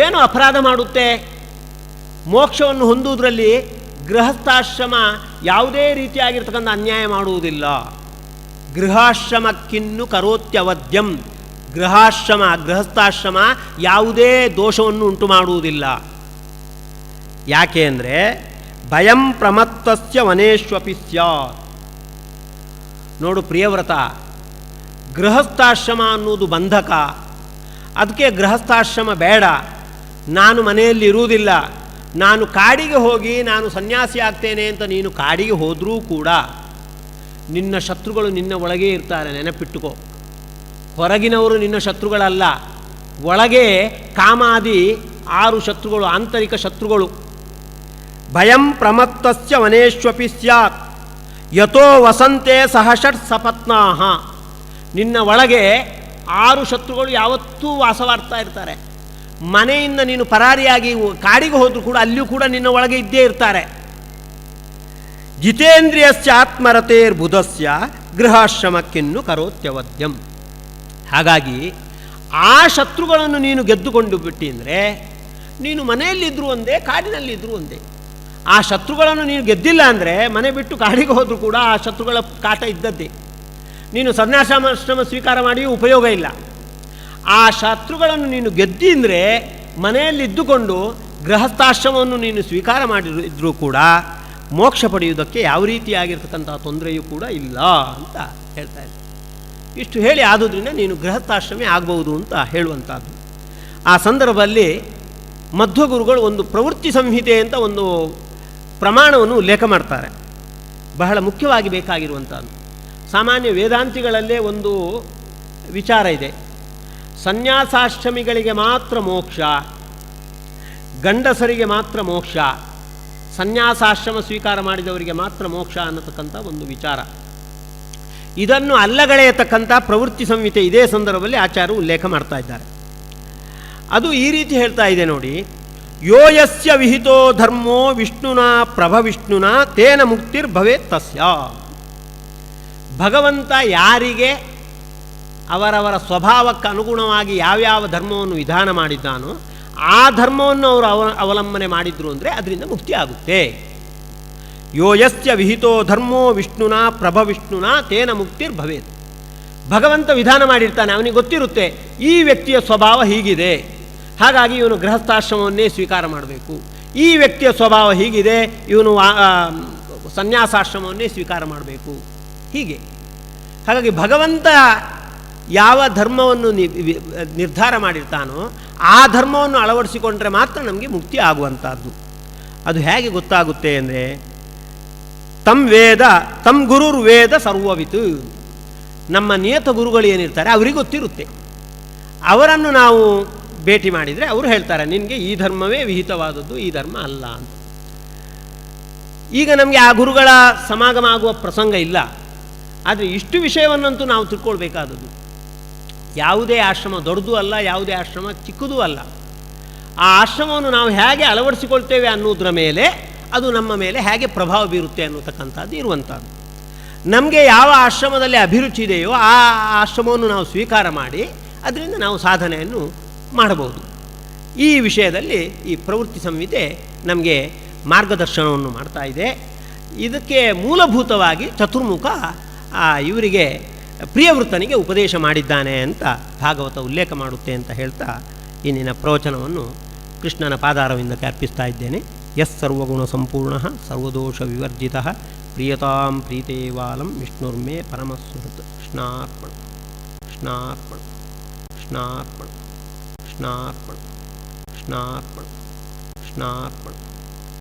ಏನು ಅಪರಾಧ ಮಾಡುತ್ತೆ? ಮೋಕ್ಷವನ್ನು ಹೊಂದುವುದರಲ್ಲಿ ಗೃಹಸ್ಥಾಶ್ರಮ ಯಾವುದೇ ರೀತಿಯಾಗಿರ್ತಕ್ಕಂಥ ಅನ್ಯಾಯ ಮಾಡುವುದಿಲ್ಲ. ಗೃಹಾಶ್ರಮಕ್ಕಿನ್ನು ಕರೋತ್ಯವದ್ಯಂ. ಗೃಹಸ್ಥಾಶ್ರಮ ಯಾವುದೇ ದೋಷವನ್ನು ಉಂಟು ಮಾಡುವುದಿಲ್ಲ. ಯಾಕೆ ಅಂದರೆ ಭಯಂ ಪ್ರಮತ್ತಸ್ಯ ವನೇಶ್ವಪಿ ಸ್ಯಾತ್. ನೋಡು ಪ್ರಿಯವ್ರತ, ಗೃಹಸ್ಥಾಶ್ರಮ ಅನ್ನುವುದು ಬಂಧಕ. ಅದಕ್ಕೆ ಗೃಹಸ್ಥಾಶ್ರಮ ಬೇಡ, ನಾನು ಮನೆಯಲ್ಲಿ ಇರುವುದಿಲ್ಲ, ನಾನು ಕಾಡಿಗೆ ಹೋಗಿ ನಾನು ಸನ್ಯಾಸಿ ಆಗ್ತೇನೆ ಅಂತ ನೀನು ಕಾಡಿಗೆ ಹೋದರೂ ಕೂಡ ನಿನ್ನ ಶತ್ರುಗಳು ನಿನ್ನ ಒಳಗೇ ಇರ್ತಾರೆ, ನೆನಪಿಟ್ಟುಕೋ. ಹೊರಗಿನವರು ನಿನ್ನ ಶತ್ರುಗಳಲ್ಲ, ಒಳಗೆ ಕಾಮಾದಿ 6 ಶತ್ರುಗಳು, ಆಂತರಿಕ ಶತ್ರುಗಳು. ಭಯಂ ಪ್ರಮತ್ತಸ್ಯ ವನೇಶ್ವಪಿ ಸ್ಯಾತ್ ಯಥೋ ವಸಂತೆ ಸಹಷಟ್ ಸಪತ್ನಾಹ. ನಿನ್ನ ಒಳಗೆ 6 ಶತ್ರುಗಳು ಯಾವತ್ತೂ ವಾಸವಾಡ್ತಾ ಇರ್ತಾರೆ. ಮನೆಯಿಂದ ನೀನು ಪರಾರಿಯಾಗಿ ಕಾಡಿಗೆ ಹೋದರೂ ಕೂಡ ಅಲ್ಲಿಯೂ ಕೂಡ ನಿನ್ನ ಒಳಗೆ ಇದ್ದೇ ಇರ್ತಾರೆ. ಜಿತೇಂದ್ರಿಯಸ್ಯ ಆತ್ಮರತೇರ್ಬುಧಸ್ಯ ಗೃಹಾಶ್ರಮಕ್ಕಿನ್ನು ಕರೋತ್ಯವದ್ಯಂ. ಹಾಗಾಗಿ ಆ ಶತ್ರುಗಳನ್ನು ನೀನು ಗೆದ್ದುಕೊಂಡು ಬಿಟ್ಟಿ ಅಂದರೆ ನೀನು ಮನೆಯಲ್ಲಿದ್ದರೂ ಒಂದೇ, ಕಾಡಿನಲ್ಲಿದ್ದರೂ ಒಂದೇ. ಆ ಶತ್ರುಗಳನ್ನು ನೀನು ಗೆದ್ದಿಲ್ಲ ಅಂದರೆ ಮನೆ ಬಿಟ್ಟು ಕಾಡಿಗೆ ಹೋದರೂ ಕೂಡ ಆ ಶತ್ರುಗಳ ಕಾಟ ಇದ್ದದ್ದೇ. ನೀನು ಸನ್ಯಾಸಾಶ್ರಮ ಸ್ವೀಕಾರ ಮಾಡಿಯೂ ಉಪಯೋಗ ಇಲ್ಲ. ಆ ಶತ್ರುಗಳನ್ನು ನೀನು ಗೆದ್ದಿ ಅಂದರೆ ಮನೆಯಲ್ಲಿದ್ದುಕೊಂಡು ಗೃಹಸ್ಥಾಶ್ರಮವನ್ನು ನೀನು ಸ್ವೀಕಾರ ಮಾಡಿದ್ರೂ ಕೂಡ ಮೋಕ್ಷ ಪಡೆಯುವುದಕ್ಕೆ ಯಾವ ರೀತಿಯಾಗಿರ್ತಕ್ಕಂಥ ತೊಂದರೆಯೂ ಕೂಡ ಇಲ್ಲ ಅಂತ ಹೇಳ್ತಾ ಇದ್ದೆ. ಇಷ್ಟು ಹೇಳಿ ಆದುದರಿಂದ ನೀನು ಗೃಹಸ್ಥಾಶ್ರಮಿ ಆಗ್ಬೋದು ಅಂತ ಹೇಳುವಂಥದ್ದು. ಆ ಸಂದರ್ಭದಲ್ಲಿ ಮಧ್ವಗುರುಗಳು ಒಂದು ಪ್ರವೃತ್ತಿ ಸಂಹಿತೆ ಅಂತ ಒಂದು ಪ್ರಮಾಣವನ್ನು ಉಲ್ಲೇಖ ಮಾಡ್ತಾರೆ. ಬಹಳ ಮುಖ್ಯವಾಗಿ ಬೇಕಾಗಿರುವಂಥದ್ದು. ಸಾಮಾನ್ಯ ವೇದಾಂತಿಗಳಲ್ಲೇ ಒಂದು ವಿಚಾರ ಇದೆ, ಸನ್ಯಾಸಾಶ್ರಮಿಗಳಿಗೆ ಮಾತ್ರ ಮೋಕ್ಷ, ಗಂಡಸರಿಗೆ ಮಾತ್ರ ಮೋಕ್ಷ, ಸನ್ಯಾಸಾಶ್ರಮ ಸ್ವೀಕಾರ ಮಾಡಿದವರಿಗೆ ಮಾತ್ರ ಮೋಕ್ಷ ಅನ್ನತಕ್ಕಂಥ ಒಂದು ವಿಚಾರ. ಇದನ್ನು ಅಲ್ಲಗಳೆಯತಕ್ಕಂಥ ಪ್ರವೃತ್ತಿ ಸಂಹಿತೆ ಇದೇ ಸಂದರ್ಭದಲ್ಲಿ ಆಚಾರ್ಯರು ಉಲ್ಲೇಖ ಮಾಡ್ತಾ ಇದ್ದಾರೆ. ಅದು ಈ ರೀತಿ ಹೇಳ್ತಾ ಇದೆ ನೋಡಿ, ಯೋ ಯಸ್ಯ ವಿಹಿತೋ ಧರ್ಮೋ ವಿಷ್ಣುನಾ ಪ್ರಭವಿಷ್ಣುನಾ ತೇನ ಮುಕ್ತಿರ್ಭವೇತ್ ತಸ್ಯ. ಭಗವಂತ ಯಾರಿಗೆ ಅವರವರ ಸ್ವಭಾವಕ್ಕೆ ಅನುಗುಣವಾಗಿ ಯಾವ್ಯಾವ ಧರ್ಮವನ್ನು ವಿಧಾನ ಮಾಡಿದ್ದಾನೋ ಆ ಧರ್ಮವನ್ನು ಅವರು ಅವಲಂಬನೆ ಮಾಡಿದ್ರು ಅಂದರೆ ಅದರಿಂದ ಮುಕ್ತಿ ಆಗುತ್ತೆ. ಯೋ ಯಸ್ಯ ವಿಹಿತೋ ಧರ್ಮೋ ವಿಷ್ಣುನಾ ಪ್ರಭವಿಷ್ಣುನಾ ತೇನ ಮುಕ್ತಿರ್ಭವೇತ್. ಭಗವಂತ ವಿಧಾನ ಮಾಡಿರ್ತಾನೆ, ಅವನಿಗೆ ಗೊತ್ತಿರುತ್ತೆ ಈ ವ್ಯಕ್ತಿಯ ಸ್ವಭಾವ ಹೀಗಿದೆ, ಹಾಗಾಗಿ ಇವನು ಗೃಹಸ್ಥಾಶ್ರಮವನ್ನೇ ಸ್ವೀಕಾರ ಮಾಡಬೇಕು. ಈ ವ್ಯಕ್ತಿಯ ಸ್ವಭಾವ ಹೀಗಿದೆ, ಇವನು ಸನ್ಯಾಸಾಶ್ರಮವನ್ನೇ ಸ್ವೀಕಾರ ಮಾಡಬೇಕು. ಹೀಗೆ ಹಾಗಾಗಿ ಭಗವಂತ ಯಾವ ಧರ್ಮವನ್ನು ನಿರ್ಧಾರ ಮಾಡಿರ್ತಾನೋ ಆ ಧರ್ಮವನ್ನು ಅಳವಡಿಸಿಕೊಂಡ್ರೆ ಮಾತ್ರ ನಮಗೆ ಮುಕ್ತಿ ಆಗುವಂಥದ್ದು. ಅದು ಹೇಗೆ ಗೊತ್ತಾಗುತ್ತೆ ಅಂದರೆ, ತಮ್ ಗುರುರ್ ವೇದ ಸರ್ವವಿತ್. ನಮ್ಮ ನಿಯತ ಗುರುಗಳು ಏನಿರ್ತಾರೆ ಅವರಿಗೆ ಗೊತ್ತಿರುತ್ತೆ. ಅವರನ್ನು ನಾವು ಭೇಟಿ ಮಾಡಿದರೆ ಅವರು ಹೇಳ್ತಾರೆ ನಿನಗೆ ಈ ಧರ್ಮವೇ ವಿಹಿತವಾದದ್ದು, ಈ ಧರ್ಮ ಅಲ್ಲ ಅಂತ. ಈಗ ನಮಗೆ ಆ ಗುರುಗಳ ಸಮಾಗಮ ಆಗುವ ಪ್ರಸಂಗ ಇಲ್ಲ, ಆದರೆ ಇಷ್ಟು ವಿಷಯವನ್ನಂತೂ ನಾವು ತಿಳ್ಕೊಳ್ಬೇಕಾದದ್ದು. ಯಾವುದೇ ಆಶ್ರಮ ದೊಡ್ಡದು ಅಲ್ಲ, ಯಾವುದೇ ಆಶ್ರಮ ಚಿಕ್ಕದೂ ಅಲ್ಲ. ಆ ಆಶ್ರಮವನ್ನು ನಾವು ಹೇಗೆ ಅಳವಡಿಸಿಕೊಳ್ತೇವೆ ಅನ್ನೋದ್ರ ಮೇಲೆ ಅದು ನಮ್ಮ ಮೇಲೆ ಹೇಗೆ ಪ್ರಭಾವ ಬೀರುತ್ತೆ ಅನ್ನೋತಕ್ಕಂಥದ್ದು ಇರುವಂಥದ್ದು. ನಮಗೆ ಯಾವ ಆಶ್ರಮದಲ್ಲಿ ಅಭಿರುಚಿ ಇದೆಯೋ ಆ ಆಶ್ರಮವನ್ನು ನಾವು ಸ್ವೀಕಾರ ಮಾಡಿ ಅದರಿಂದ ನಾವು ಸಾಧನೆಯನ್ನು ಮಾಡಬಹುದು. ಈ ವಿಷಯದಲ್ಲಿ ಈ ಪ್ರವೃತ್ತಿ ಸಂಹಿತೆ ನಮಗೆ ಮಾರ್ಗದರ್ಶನವನ್ನು ಮಾಡ್ತಾ ಇದೆ. ಇದಕ್ಕೆ ಮೂಲಭೂತವಾಗಿ ಚತುರ್ಮುಖ ಇವರಿಗೆ ಪ್ರಿಯವೃತ್ತನಿಗೆ ಉಪದೇಶ ಮಾಡಿದ್ದಾನೆ ಅಂತ ಭಾಗವತ ಉಲ್ಲೇಖ ಮಾಡುತ್ತೆ ಅಂತ ಹೇಳ್ತಾ ಇಂದಿನ ಪ್ರವಚನವನ್ನು ಕೃಷ್ಣನ ಪಾದಾರವಿಂದಕ್ಕೆ ಅರ್ಪಿಸ್ತಾ ಇದ್ದೇನೆ. ಯಸ್ ಸರ್ವಗುಣ ಸಂಪೂರ್ಣ ಸರ್ವದೋಷ ವಿವರ್ಜಿತ ಪ್ರಿಯತಾಂ ಪ್ರೀತೇವಾಲಂ ವಿಷ್ಣುರ್ಮೇ ಪರಮಸುಹೃತ್. ಕೃಷ್ಣಾರ್ಪಣ ಕೃಷ್ಣಾರ್ಪಣ ಕೃಷ್ಣಾರ್ಪಣ ಕೃಷ್ಣಾರ್ಪಣ ಕೃಷ್ಣಾರ್ಪಣ ಕೃಷ್ಣಾರ್ಪಣ.